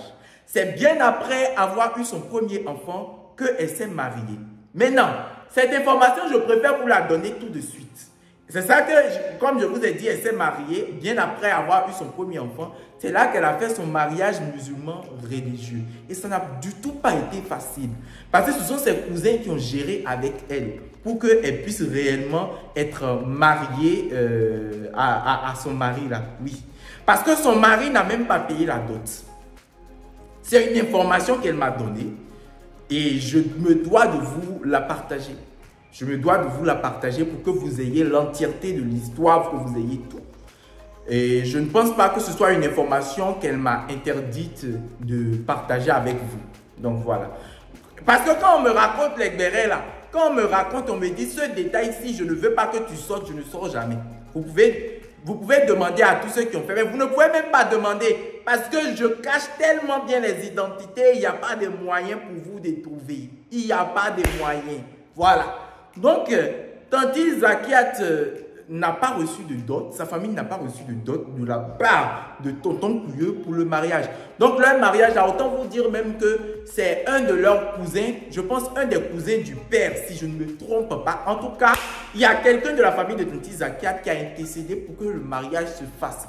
C'est bien après avoir eu son premier enfant qu'elle s'est mariée. Maintenant, cette information, je préfère vous la donner tout de suite. C'est ça que, comme je vous ai dit, elle s'est mariée bien après avoir eu son premier enfant. C'est là qu'elle a fait son mariage musulman religieux. Et ça n'a du tout pas été facile. Parce que ce sont ses cousins qui ont géré avec elle pour qu'elle puisse réellement être mariée à son mari là. Oui. Parce que son mari n'a même pas payé la dot. C'est une information qu'elle m'a donnée et je me dois de vous la partager. Je me dois de vous la partager pour que vous ayez l'entièreté de l'histoire, pour que vous ayez tout. Et je ne pense pas que ce soit une information qu'elle m'a interdite de partager avec vous. Donc voilà. Parce que quand on me raconte les Gbéré là, quand on me raconte, on me dit ce détail-ci, je ne veux pas que tu sortes, je ne sors jamais. Vous pouvez demander à tous ceux qui ont fait, mais vous ne pouvez même pas demander parce que je cache tellement bien les identités, il n'y a pas de moyens pour vous de trouver. Il n'y a pas de moyens. Voilà. Donc, Tanti Zakiat n'a pas reçu de dot, sa famille n'a pas reçu de dot de la part de Tonton Pouilleux pour le mariage. Donc, leur mariage, autant vous dire même que c'est un de leurs cousins, je pense un des cousins du père, si je ne me trompe pas. En tout cas, il y a quelqu'un de la famille de Tanti Zakiat qui a intercédé pour que le mariage se fasse.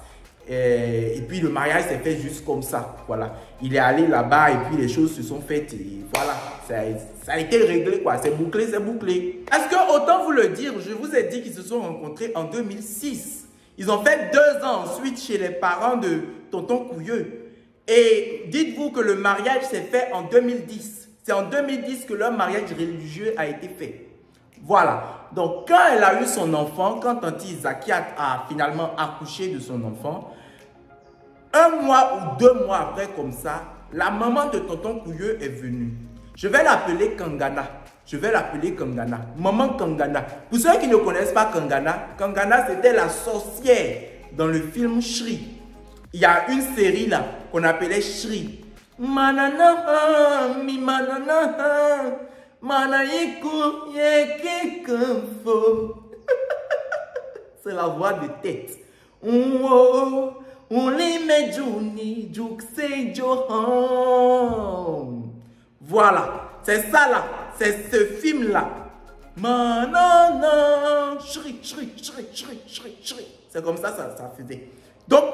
Et puis le mariage s'est fait juste comme ça, voilà. Il est allé là-bas et puis les choses se sont faites et voilà, ça a été réglé quoi, c'est bouclé, c'est bouclé. Parce que autant vous le dire, je vous ai dit qu'ils se sont rencontrés en 2006. Ils ont fait 2 ans ensuite chez les parents de Tonton Pouilleux. Et dites-vous que le mariage s'est fait en 2010. C'est en 2010 que leur mariage religieux a été fait. Voilà. Donc, quand elle a eu son enfant, quand Tanti Zakiat a finalement accouché de son enfant, 1 mois ou 2 mois après comme ça, la maman de Tonton Pouilleux est venue. Je vais l'appeler Kangana. Je vais l'appeler Kangana. Maman Kangana. Pour ceux qui ne connaissent pas Kangana, Kangana c'était la sorcière dans le film Shri. Il y a une série là qu'on appelait Shri. Manana, mi manana. C'est la voix de tête. Voilà, c'est ça là, c'est ce film là. C'est comme ça faisait. Donc,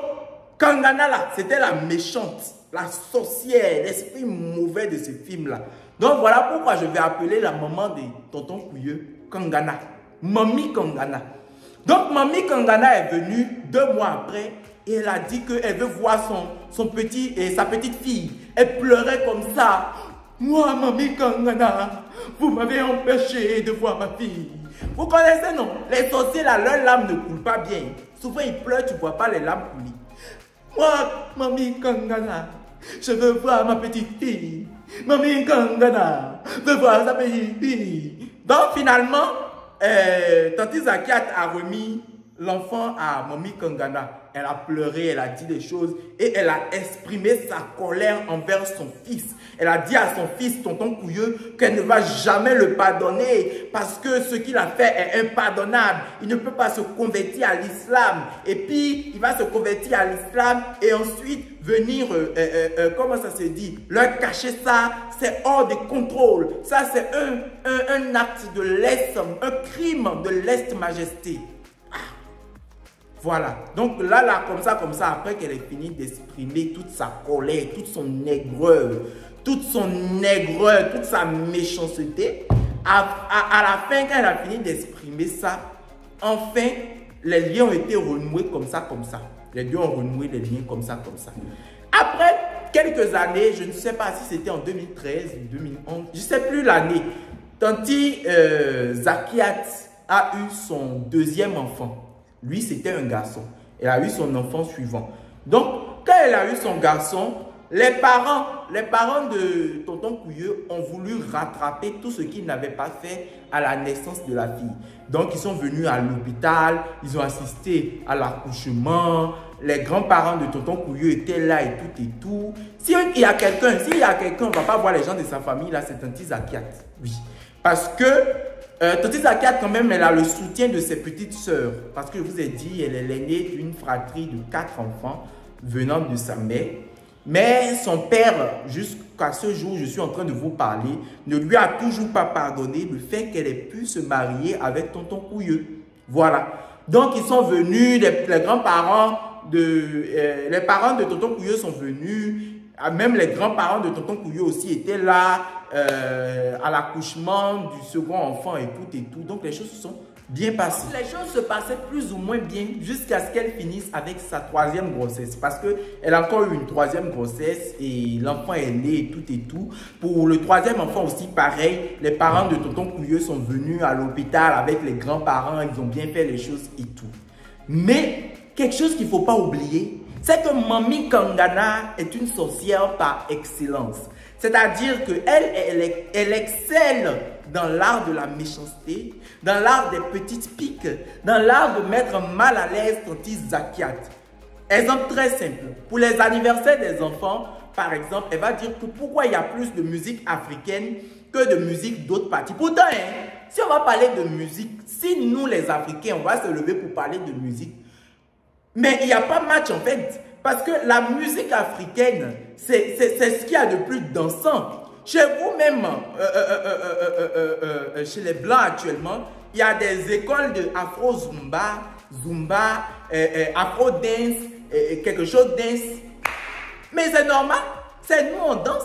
Kangana là, c'était la méchante, la sorcière, l'esprit mauvais de ce film là. Donc voilà pourquoi je vais appeler la maman de Tonton Pouilleux Kangana. Mamie Kangana. Donc Mamie Kangana est venue 2 mois après et elle a dit qu'elle veut voir sa petite fille. Elle pleurait comme ça. Moi, Mamie Kangana, vous m'avez empêché de voir ma fille. Vous connaissez non? Les sorciers là, leurs larmes ne coulent pas bien. Souvent ils pleurent, tu ne vois pas les larmes couler. Moi, Mamie Kangana, je veux voir ma petite fille. Mamie Kangana veut voir sa petite fille. Donc finalement, Tanti Zakiat a remis l'enfant à Mamie Kangana. Elle a pleuré, elle a dit des choses et elle a exprimé sa colère envers son fils. Elle a dit à son fils, Tonton Pouilleux, qu'elle ne va jamais le pardonner parce que ce qu'il a fait est impardonnable. Il ne peut pas se convertir à l'islam. Et puis, il va se convertir à l'islam et ensuite venir, comment ça se dit, leur cacher ça, c'est hors de contrôle. Ça, c'est un acte de lèse, un crime de lèse-majesté. Voilà, donc là, comme ça, après qu'elle ait fini d'exprimer toute sa colère, toute son aigreur, toute sa méchanceté, à la fin, quand elle a fini d'exprimer ça, enfin, les liens ont été renoués comme ça. Les liens ont renoué les liens comme ça. Après quelques années, je ne sais pas si c'était en 2013 ou 2011, je ne sais plus l'année, Tanti Zakiat a eu son deuxième enfant. Lui, c'était un garçon. Elle a eu son enfant suivant. Donc, quand elle a eu son garçon, les parents de tonton Pouilleux ont voulu rattraper tout ce qu'ils n'avaient pas fait à la naissance de la fille. Donc, ils sont venus à l'hôpital, ils ont assisté à l'accouchement. Les grands-parents de tonton Pouilleux étaient là et tout. S'il y a quelqu'un, on ne va pas voir les gens de sa famille, là, c'est Tanti Zakiat. Oui. Parce que Tanti Zakiat, quand même, elle a le soutien de ses petites sœurs. Parce que je vous ai dit, elle est l'aînée d'une fratrie de 4 enfants venant de sa mère. Mais son père, jusqu'à ce jour où je suis en train de vous parler, ne lui a toujours pas pardonné le fait qu'elle ait pu se marier avec tonton Pouilleux. Voilà. Donc, ils sont venus, les grands-parents les parents de tonton Pouilleux sont venus, même les grands-parents de tonton Pouilleux aussi étaient là à l'accouchement du second enfant et tout. Donc, les choses se sont bien passées. Les choses se passaient plus ou moins bien jusqu'à ce qu'elle finisse avec sa 3e grossesse. Parce qu'elle a encore eu une 3e grossesse et l'enfant est né et tout. Pour le 3e enfant aussi, pareil, les parents de tonton Pouilleux sont venus à l'hôpital avec les grands-parents. Ils ont bien fait les choses et tout. Mais quelque chose qu'il ne faut pas oublier, c'est que Mami Kangana est une sorcière par excellence. C'est-à-dire qu'elle excelle dans l'art de la méchanceté, dans l'art des petites piques, dans l'art de mettre mal à l'aise Tanti Zakiat. Exemple très simple. Pour les anniversaires des enfants, par exemple, elle va dire que pourquoi il y a plus de musique africaine que de musique d'autres parties. Pourtant, si on va parler de musique, si nous les Africains, on va se lever pour parler de musique, mais il n'y a pas match en fait. Parce que la musique africaine, c'est ce qu'il y a de plus dansant. Chez vous-même, chez les Blancs actuellement, il y a des écoles de Afro-Zumba, Afro-Dance, quelque chose dance. Mais c'est normal. C'est nous, on danse.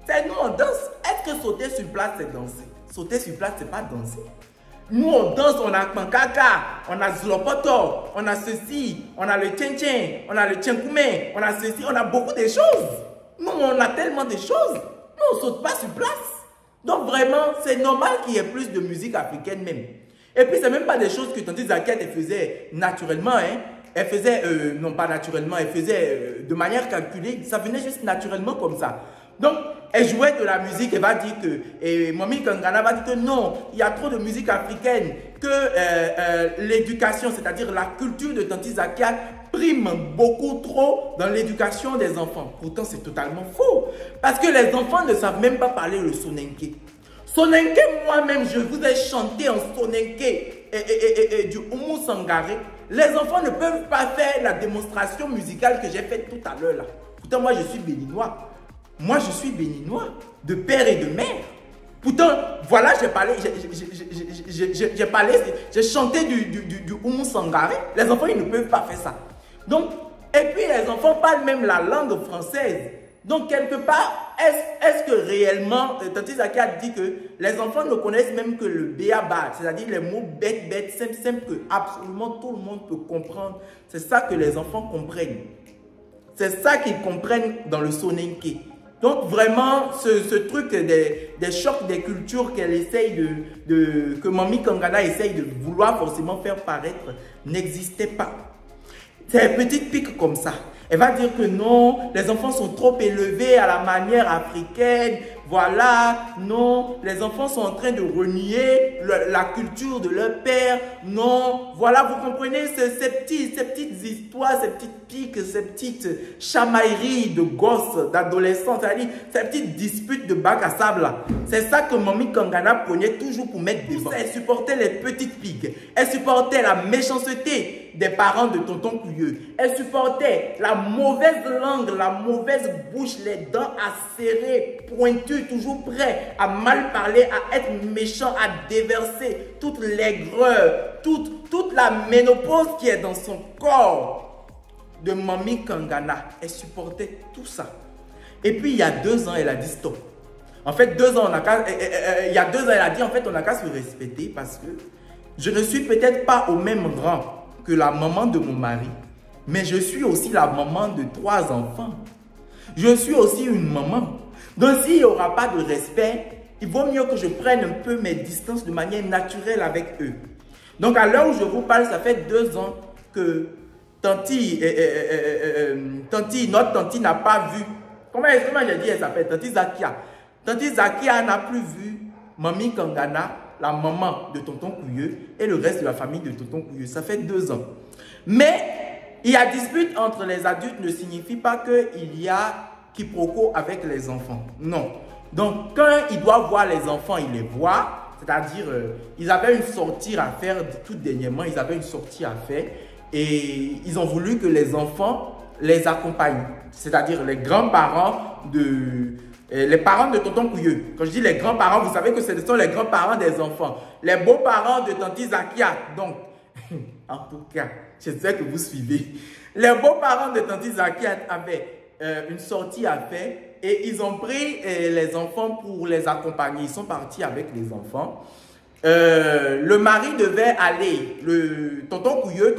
C'est nous, on danse. Est-ce que sauter sur place, c'est danser? Sauter sur place, c'est pas danser. Nous, on danse, on a pankaka, on a zlopoto, on a ceci, on a le tchen-tchen, on a le tchen-koumé, on a ceci, on a beaucoup de choses. Nous, on a tellement de choses. Nous, on ne saute pas sur place. Donc, vraiment, c'est normal qu'il y ait plus de musique africaine même. Et puis, ce n'est même pas des choses que Tanti Zakiat faisait naturellement. Elle faisait, non pas naturellement, elle faisait de manière calculée. Ça venait juste naturellement comme ça. Donc, elle jouait de la musique, elle va dire que, et Mami Kangana va dire que non, il y a trop de musique africaine, que l'éducation, c'est-à-dire la culture de Tanti Zakiat, prime beaucoup trop dans l'éducation des enfants. Pourtant, c'est totalement faux. Parce que les enfants ne savent même pas parler le sonenké. Sonenké, moi-même, je vous ai chanté en sonenké et du Oumou Sangaré. Les enfants ne peuvent pas faire la démonstration musicale que j'ai faite tout à l'heure là. Pourtant, moi, je suis béninois. Moi, je suis béninois, de père et de mère. Pourtant, voilà, j'ai chanté du Oumou Sangaré. Les enfants, ils ne peuvent pas faire ça. Donc, et puis les enfants parlent même la langue française. Donc, quelque part, est-ce que réellement, Tanti Zakiat dit que les enfants ne connaissent même que le béaba, c'est-à-dire les mots bêtes, simples, que absolument tout le monde peut comprendre. C'est ça que les enfants comprennent. C'est ça qu'ils comprennent dans le sonenké. Donc vraiment, ce truc des chocs des cultures qu'elle essaye que Mami Kangana essaye de vouloir forcément faire paraître n'existait pas. C'est une petite pique comme ça. Elle va dire que non, les enfants sont trop élevés à la manière africaine. Voilà, non, les enfants sont en train de renier la culture de leur père. Non, voilà, vous comprenez ces petites histoires, ces petites piques, ces petites chamailleries de gosses, d'adolescents, c'est-à-dire ces petites disputes de bac à sable là. C'est ça que Mami Kangana prenait toujours pour mettre devant. Elle supportait les petites piques. Elle supportait la méchanceté des parents de tonton Pouilleux. Elle supportait la mauvaise langue, la mauvaise bouche, les dents acérées, pointues, toujours prêt à mal parler, à être méchant, à déverser toute l'aigreur, toute la ménopause qui est dans son corps de Mami Kangana. Elle supportait tout ça. Et puis il y a 2 ans, elle a dit stop. En fait, 2 ans, il y a 2 ans, elle a dit en fait, on n'a qu'à se respecter parce que je ne suis peut-être pas au même rang que la maman de mon mari, mais je suis aussi la maman de 3 enfants. Je suis aussi une maman. Donc, s'il n'y aura pas de respect, il vaut mieux que je prenne un peu mes distances de manière naturelle avec eux. Donc, à l'heure où je vous parle, ça fait 2 ans que notre tanti n'a pas vu. Comment j'ai dit, elle s'appelle Tanti Zakia. Tanti Zakia n'a plus vu Mamie Kangana, la maman de Tonton Couilleux, et le reste de la famille de Tonton Couilleux. Ça fait 2 ans. Mais, il y a dispute entre les adultes ne signifie pas qu'il y a quiproquo avec les enfants. Non. Donc, quand ils doivent voir les enfants, ils les voient. C'est-à-dire, ils avaient une sortie à faire tout dernièrement. Ils avaient une sortie à faire. Et ils ont voulu que les enfants les accompagnent. C'est-à-dire, les grands-parents les parents de Tonton Couilleux. Quand je dis les grands-parents, vous savez que ce sont les grands-parents des enfants. Les beaux-parents de Tanti Zakia. Donc, en tout cas, j'espère que vous suivez. Les beaux-parents de Tanti Zakia avaient une sortie à faire. Et ils ont pris les enfants pour les accompagner. Ils sont partis avec les enfants. Le mari devait aller, Tonton Couilleux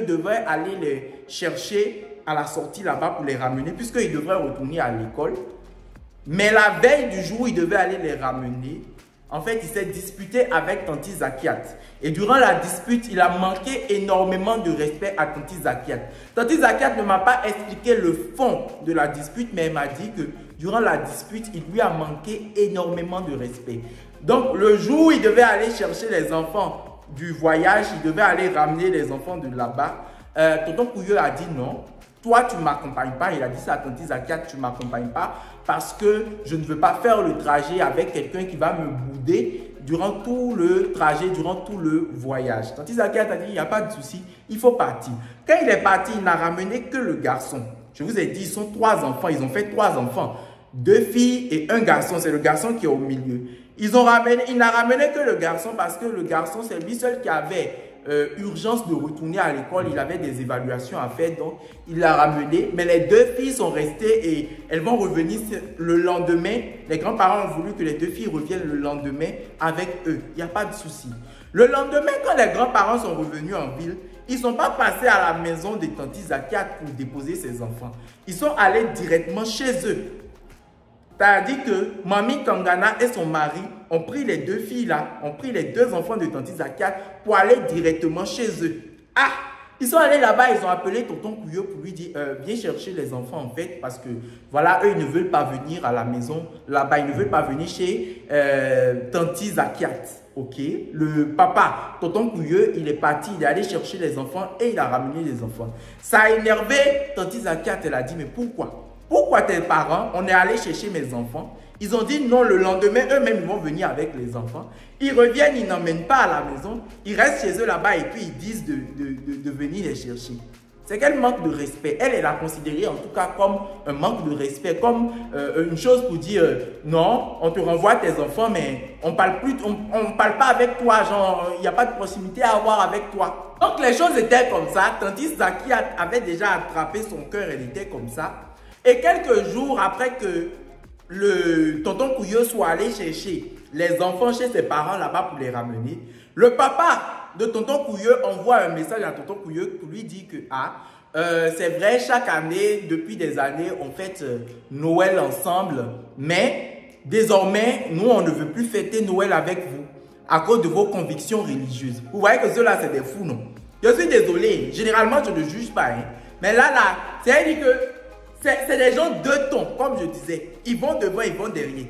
devait aller les chercher à la sortie là-bas pour les ramener, puisqu'ils devraient retourner à l'école. Mais la veille du jour où il devait aller les ramener, en fait, il s'est disputé avec Tanti Zakiat. Et durant la dispute, il a manqué énormément de respect à Tanti Zakiat. Tanti Zakiat ne m'a pas expliqué le fond de la dispute, mais il m'a dit que durant la dispute, il lui a manqué énormément de respect. Donc, le jour où il devait aller chercher les enfants du voyage, il devait aller ramener les enfants de là-bas, Tonton Couilleux a dit non. Toi, tu ne m'accompagnes pas. Il a dit ça à Tanti Zakiat, tu ne m'accompagnes pas parce que je ne veux pas faire le trajet avec quelqu'un qui va me bouder durant tout le trajet, durant tout le voyage. Tanti Zakiat a dit, il n'y a pas de souci, il faut partir. Quand il est parti, il n'a ramené que le garçon. Je vous ai dit, ils sont 3 enfants, ils ont fait 3 enfants. 2 filles et 1 garçon, c'est le garçon qui est au milieu. Il n'a ramené que le garçon parce que le garçon, c'est lui seul qui avait urgence de retourner à l'école. Il avait des évaluations à faire, donc il l'a ramené. Mais les 2 filles sont restées et elles vont revenir le lendemain. Les grands-parents ont voulu que les 2 filles reviennent le lendemain avec eux. Il n'y a pas de souci. Le lendemain, quand les grands-parents sont revenus en ville, ils ne sont pas passés à la maison de Tanti Zakiat pour déposer ses enfants. Ils sont allés directement chez eux. C'est-à-dire que Mamie Kangana et son mari ont pris les 2 filles là, ont pris les 2 enfants de Tanti Zakiat pour aller directement chez eux. Ah! Ils sont allés là-bas, ils ont appelé Tonton Couilleux pour lui dire viens chercher les enfants en fait parce que voilà, eux ils ne veulent pas venir à la maison là-bas, ils ne veulent pas venir chez Tanti Zakiat. Ok? Le papa, Tonton Couilleux, il est parti, il est allé chercher les enfants et il a ramené les enfants. Ça a énervé Tanti Zakiat, elle a dit mais pourquoi? Pourquoi tes parents, on est allé chercher mes enfants? Ils ont dit non, le lendemain, eux-mêmes, ils vont venir avec les enfants. Ils reviennent, ils n'emmènent pas à la maison. Ils restent chez eux là-bas et puis ils disent de venir les chercher. C'est quel manque de respect. Elle l'a considéré en tout cas comme un manque de respect, comme une chose pour dire non, on te renvoie tes enfants, mais on parle pas avec toi, genre il n'y a pas de proximité à avoir avec toi. Donc les choses étaient comme ça. Tanti Zakiat avait déjà attrapé son cœur, elle était comme ça. Et quelques jours après que le Tonton Couilleux soit allé chercher les enfants chez ses parents là-bas pour les ramener, le papa de Tonton Couilleux envoie un message à Tonton Couilleux pour lui dire que c'est vrai, chaque année, depuis des années, on fête Noël ensemble, mais désormais, nous, on ne veut plus fêter Noël avec vous à cause de vos convictions religieuses. Vous voyez que ceux-là, c'est des fous, non? Je suis désolé, généralement, je ne juge pas, hein. Mais là, c'est-à-dire que c'est des gens de ton, comme je disais. Ils vont devant, ils vont derrière.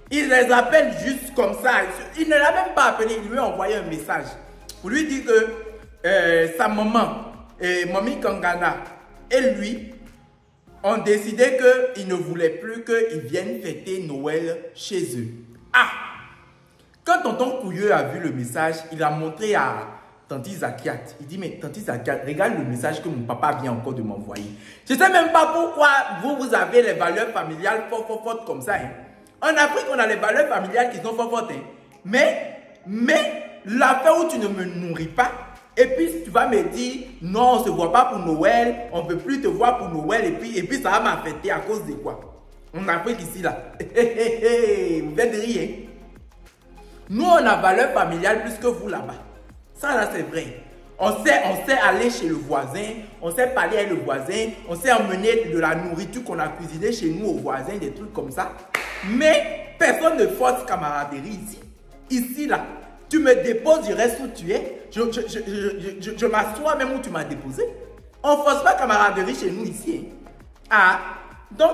Il les appelle juste comme ça. Il ne l'a même pas appelé, il lui a envoyé un message pour lui dire que sa maman, Mamie Kangana et lui ont décidé qu'ils ne voulaient plus qu'ils viennent fêter Noël chez eux. Ah! Quand Tonton Couilleux a vu le message, il a montré à Tanti Zakiat. Il dit, mais Tanti Zakiat, regarde le message que mon papa vient encore de m'envoyer. Je ne sais même pas pourquoi vous avez les valeurs familiales fortes comme ça. Hein. En Afrique, on a les valeurs familiales qui sont fortes. Hein. Mais l'affaire où tu ne me nourris pas, et puis tu vas me dire, non, on ne se voit pas pour Noël, on ne peut plus te voir pour Noël, et puis ça va m'affecter à cause de quoi? En Afrique ici, là. Vous faites rire. Hein. Nous, on a valeur familiale plus que vous là-bas. Ça, là, c'est vrai. On sait aller chez le voisin, on sait parler avec le voisin, on sait emmener de la nourriture qu'on a cuisinée chez nous au voisin, des trucs comme ça. Mais personne ne force camaraderie ici. Ici, là, tu me déposes, je reste où tu es. Je m'assois même où tu m'as déposé. On ne force pas camaraderie chez nous ici. Hein. Ah, donc,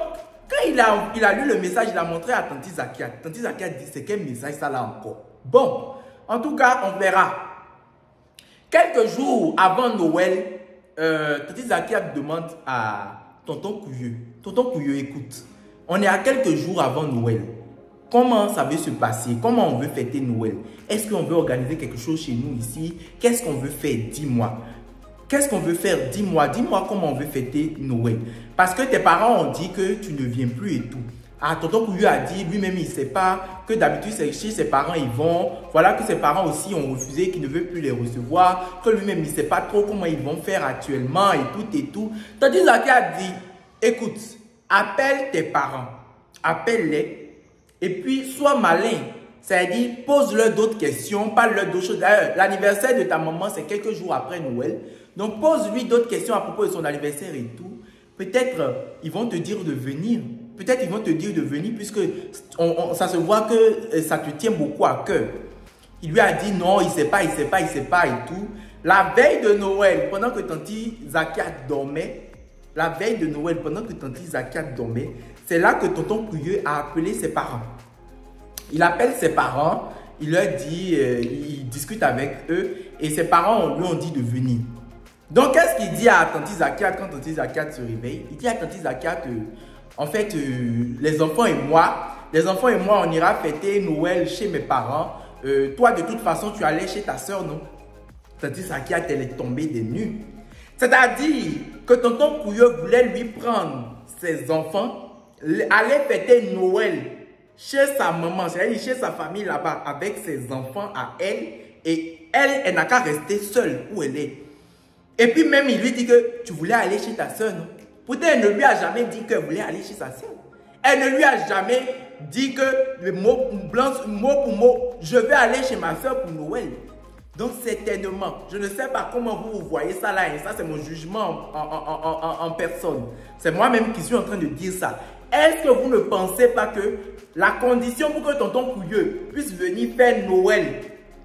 quand il a lu le message, il a montré à Tanti Zakiat. Tanti Zakiat dit, c'est quel message ça là encore? Bon, en tout cas, on verra. Quelques jours avant Noël, Tanti Zakiat demande à Tonton Couilleux. Tonton Couilleux, écoute, on est à quelques jours avant Noël. Comment ça va se passer? Comment on veut fêter Noël? Est-ce qu'on veut organiser quelque chose chez nous ici? Qu'est-ce qu'on veut faire? Dis-moi. Qu'est-ce qu'on veut faire? Dis-moi. Dis-moi comment on veut fêter Noël. Parce que tes parents ont dit que tu ne viens plus et tout. Ah, Tonton Couilleux a dit, lui-même, il ne sait pas que d'habitude, c'est chez ses parents, ils vont. Voilà que ses parents aussi ont refusé, qu'ils ne veulent plus les recevoir. Que lui-même, il ne sait pas trop comment ils vont faire actuellement et tout et tout. Tandis qu'il a dit, écoute, appelle tes parents. Appelle-les. Et puis, sois malin. C'est-à-dire, pose-leur d'autres questions, parle-leur d'autres choses. D'ailleurs, l'anniversaire de ta maman, c'est quelques jours après Noël. Donc, pose-lui d'autres questions à propos de son anniversaire et tout. Peut-être, ils vont te dire de venir. Peut-être, ils vont te dire de venir puisque ça se voit que ça te tient beaucoup à cœur. Il lui a dit non, il ne sait pas, il ne sait pas, il ne sait pas et tout. La veille de Noël, pendant que Tanti Zakiat dormait, c'est là que Tonton Couilleux a appelé ses parents. Il appelle ses parents, il leur dit, il discute avec eux et ses parents lui ont dit de venir. Donc, qu'est-ce qu'il dit à Tanti Zakiat quand Tanti Zakiat se réveille? Il dit à Tanti Zakiat, en fait, les enfants et moi, on ira fêter Noël chez mes parents. Toi, de toute façon, tu allais chez ta soeur, non? Tanti Zakiat, elle est tombée des nues. C'est-à-dire que Tonton Couilleux voulait lui prendre ses enfants, aller fêter Noël chez sa maman, c'est-à-dire chez sa famille là-bas, avec ses enfants à elle. Et elle n'a qu'à rester seule où elle est. Et puis même, il lui dit que tu voulais aller chez ta soeur, non? Pourtant, elle ne lui a jamais dit qu'elle voulait aller chez sa soeur. Elle ne lui a jamais dit que, mot pour mot, je vais aller chez ma soeur pour Noël. Donc, certainement, je ne sais pas comment vous voyez ça là, et ça c'est mon jugement en personne. C'est moi-même qui suis en train de dire ça. Est-ce que vous ne pensez pas que la condition pour que Tonton Couilleux puisse venir faire Noël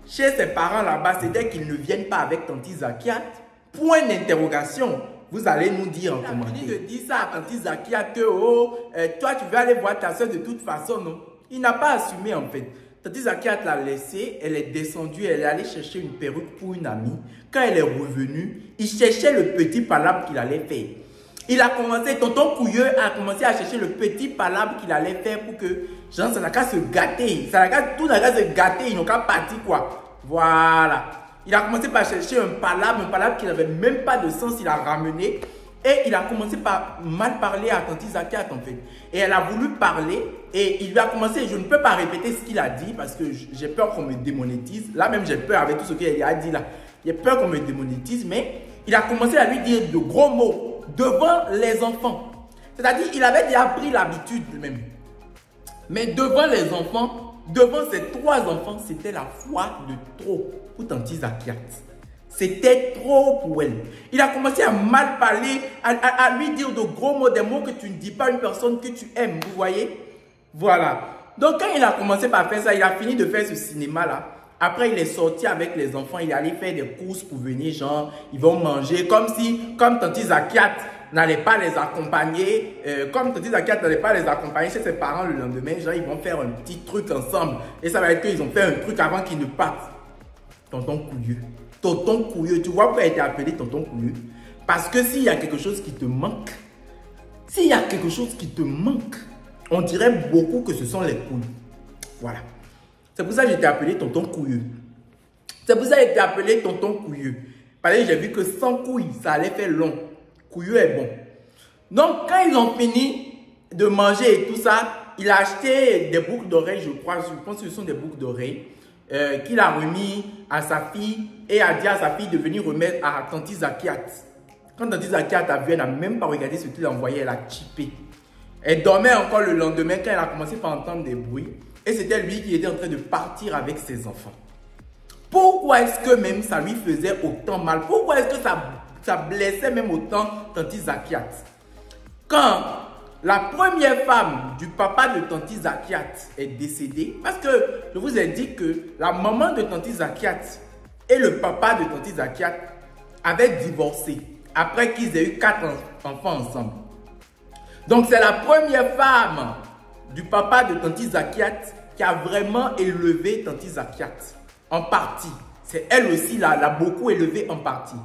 chez ses parents là-bas, c'était qu'ils ne viennent pas avec Tanti Zakiat? Point d'interrogation. Vous allez nous dire en commentaire. Il a fini de dire ça à Tanti Zakiat que toi tu veux aller voir ta soeur de toute façon, non? Il n'a pas assumé en fait. Tanti Zakiat l'a laissée, elle est descendue, elle est allée chercher une perruque pour une amie. Quand elle est revenue, il cherchait le petit palabre qu'il allait faire. Il a commencé, Tonton Couilleux a commencé à chercher le petit palabre qu'il allait faire pour que, genre, ça n'a qu'à se gâter. Tout n'a qu'à se gâter, ils n'ont qu'à partir quoi. Voilà. Il a commencé par chercher un palabre qui n'avait même pas de sens, il a ramené. Et il a commencé par mal parler à Tanti Zakiat en fait. Et elle a voulu parler et il lui a commencé, je ne peux pas répéter ce qu'il a dit parce que j'ai peur qu'on me démonétise. Là même j'ai peur avec tout ce qu'il a dit là. J'ai peur qu'on me démonétise, mais il a commencé à lui dire de gros mots devant les enfants. C'est-à-dire il avait déjà pris l'habitude même. Mais devant les enfants, devant ces trois enfants, c'était la foi de trop pour Tanti Zakiat. C'était trop pour elle. Il a commencé à mal parler, à lui dire de gros mots, des mots que tu ne dis pas à une personne que tu aimes, vous voyez? Voilà. Donc quand il a commencé par faire ça, il a fini de faire ce cinéma-là. Après, il est sorti avec les enfants, il est allé faire des courses pour venir, genre, ils vont manger, comme Tanti Zakiat n'allait pas les accompagner, chez ses parents le lendemain, genre, ils vont faire un petit truc ensemble. Et ça va être qu'ils ont fait un truc avant qu'ils ne partent. Tonton Couilleux, tu vois pourquoi il a été appelé Tonton Couilleux? Parce que s'il y a quelque chose qui te manque, on dirait beaucoup que ce sont les couilles. Voilà. C'est pour ça que j'ai été appelé Tonton Couilleux. Parce que j'ai vu que sans couilles, ça allait faire long. Couilleux est bon. Donc, quand ils ont fini de manger et tout ça, il a acheté des boucles d'oreilles, je pense que ce sont des boucles d'oreilles, qu'il a remis à sa fille et a dit à sa fille de venir remettre à Tanti Zakiat. Quand Tanti Zakiat a vu, elle n'a même pas regardé ce qu'il a envoyé, elle a chippé. Elle dormait encore le lendemain quand elle a commencé par entendre des bruits. Et c'était lui qui était en train de partir avec ses enfants. Pourquoi est-ce que même ça lui faisait autant mal? Pourquoi est-ce que ça blessait même autant Tanti Zakiat? Quand la première femme du papa de Tanti Zakiat est décédée parce que je vous ai dit que la maman de Tanti Zakiat et le papa de Tanti Zakiat avaient divorcé après qu'ils aient eu 4 enfants ensemble. Donc c'est la première femme du papa de Tanti Zakiat qui a vraiment élevé Tanti Zakiat en partie. C'est elle aussi l'a beaucoup élevé en partie.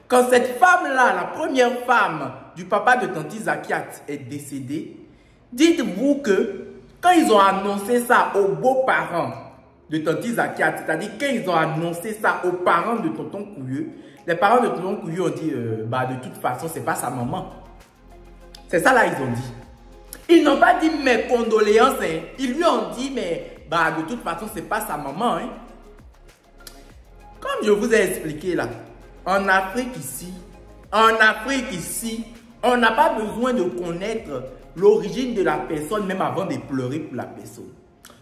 Quand cette femme-là, la première femme du papa de Tanti Zakiat est décédée, dites-vous que quand ils ont annoncé ça aux beaux-parents de Tanti Zakiat, c'est-à-dire quand ils ont annoncé ça aux parents de Tonton Couilleux, les parents de Tonton Couilleux ont dit de toute façon, c'est pas sa maman. C'est ça là, ils ont dit. Ils n'ont pas dit mes condoléances, hein. Ils lui ont dit mais de toute façon, c'est pas sa maman. Hein. Comme je vous ai expliqué là, en Afrique ici, on n'a pas besoin de connaître l'origine de la personne même avant de pleurer pour la personne.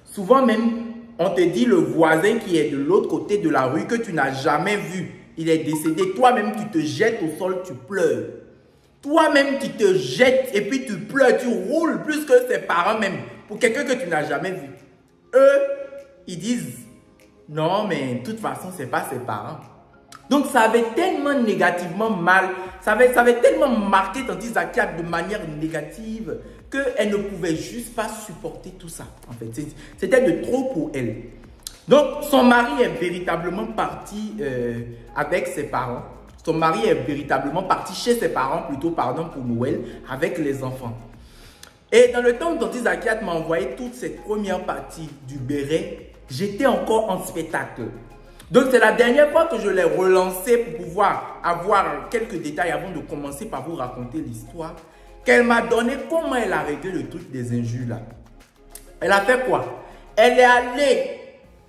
Souvent même, on te dit le voisin qui est de l'autre côté de la rue que tu n'as jamais vu, il est décédé. Toi-même, tu te jettes au sol, tu pleures. Toi-même, tu te jettes et puis tu pleures, tu roules plus que ses parents même pour quelqu'un que tu n'as jamais vu. Eux, ils disent, non mais de toute façon, ce n'est pas ses parents. Donc, ça avait tellement négativement mal, ça avait tellement marqué Tanti Zakiat de manière négative qu'elle ne pouvait juste pas supporter tout ça. En fait, c'était de trop pour elle. Donc, son mari est véritablement parti avec ses parents. Son mari est véritablement parti chez ses parents, plutôt, pardon, pour Noël, avec les enfants. Et dans le temps où Tanti Zakiat m'a envoyé toute cette première partie du béret, j'étais encore en spectacle. Donc, c'est la dernière fois que je l'ai relancé pour pouvoir avoir quelques détails avant de commencer par vous raconter l'histoire. Qu'elle m'a donné comment elle a réglé le truc des injures là. Elle a fait quoi? Elle est allée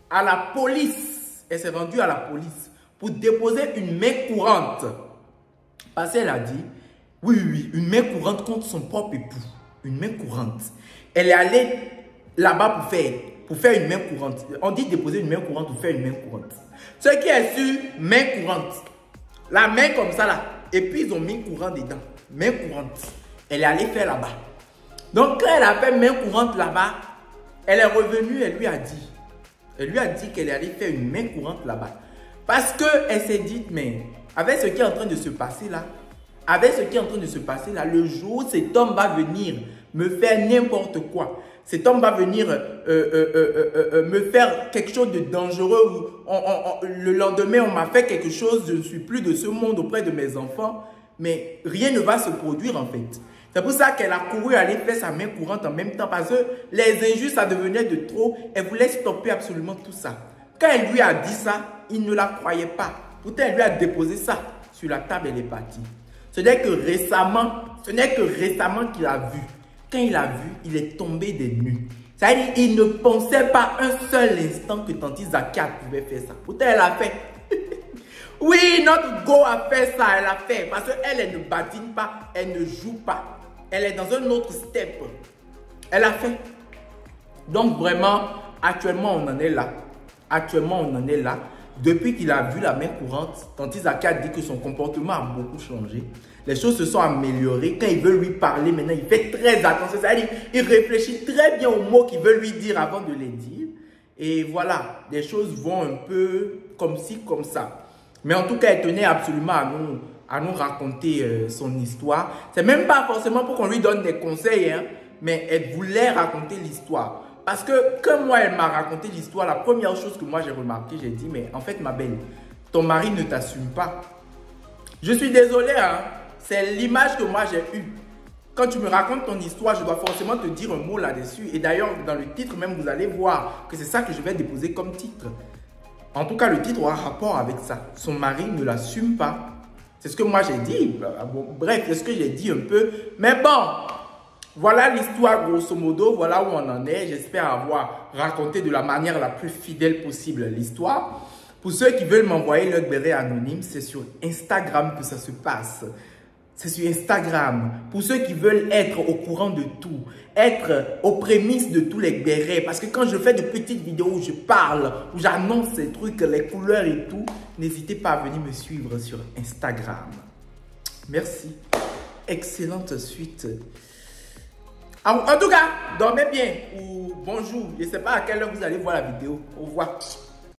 à la police. Elle s'est rendue à la police pour déposer une main courante. Parce qu'elle a dit, oui, une main courante contre son propre époux. Une main courante. Elle est allée là-bas pour faire une main courante. On dit déposer une main courante ou faire une main courante. Ce qui est sur main courante, la main comme ça là, et puis ils ont mis courant dedans, main courante. Elle est allée faire là-bas. Donc quand elle a fait main courante là-bas, elle est revenue, elle lui a dit qu'elle est allée faire une main courante là-bas. Parce qu'elle s'est dit, mais avec ce qui est en train de se passer là, le jour où cet homme va venir me faire n'importe quoi, cet homme va venir me faire quelque chose de dangereux. Le lendemain, on m'a fait quelque chose, je ne suis plus de ce monde auprès de mes enfants. Mais rien ne va se produire en fait. C'est pour ça qu'elle a couru aller faire sa main courante en même temps. Parce que les injures, ça devenait de trop. Elle voulait stopper absolument tout ça. Quand elle lui a dit ça, il ne la croyait pas. Pourtant, elle lui a déposé ça sur la table et elle est partie. Ce n'est que récemment qu'il a vu. Quand il a vu, il est tombé des nues. C'est-à-dire qu'il ne pensait pas un seul instant que Tanti Zakiat pouvait faire ça. Pourtant, elle a fait. Oui, notre go a fait ça, elle a fait. Parce qu'elle ne badine pas, elle ne joue pas. Elle est dans un autre step. Elle a fait. Donc vraiment, actuellement, on en est là. Depuis qu'il a vu la main courante, Tanti Zakiat dit que son comportement a beaucoup changé. Les choses se sont améliorées. Quand il veut lui parler, maintenant, il fait très attention. C'est-à-dire, il réfléchit très bien aux mots qu'il veut lui dire avant de les dire. Et voilà, les choses vont un peu comme ci, comme ça. Mais en tout cas, elle tenait absolument à nous raconter son histoire. C'est même pas forcément pour qu'on lui donne des conseils, hein, mais elle voulait raconter l'histoire. Parce que quand moi, elle m'a raconté l'histoire, la première chose que moi j'ai remarqué, j'ai dit, mais en fait, ma belle, ton mari ne t'assume pas. Je suis désolé, hein, c'est l'image que moi j'ai eue. Quand tu me racontes ton histoire, je dois forcément te dire un mot là-dessus. Et d'ailleurs, dans le titre même, vous allez voir que c'est ça que je vais déposer comme titre. En tout cas, le titre aura rapport avec ça. Son mari ne l'assume pas. C'est ce que moi j'ai dit. Bon, bref, c'est ce que j'ai dit un peu. Mais bon, voilà l'histoire grosso modo. Voilà où on en est. J'espère avoir raconté de la manière la plus fidèle possible l'histoire. Pour ceux qui veulent m'envoyer leur béret anonyme, c'est sur Instagram que ça se passe. C'est sur Instagram. Pour ceux qui veulent être au courant de tout, être aux prémices de tous les bérets. Parce que quand je fais de petites vidéos où je parle, où j'annonce ces trucs, les couleurs et tout, n'hésitez pas à venir me suivre sur Instagram. Merci. Excellente suite En tout cas, dormez bien ou bonjour. Je ne sais pas à quelle heure vous allez voir la vidéo. Au revoir.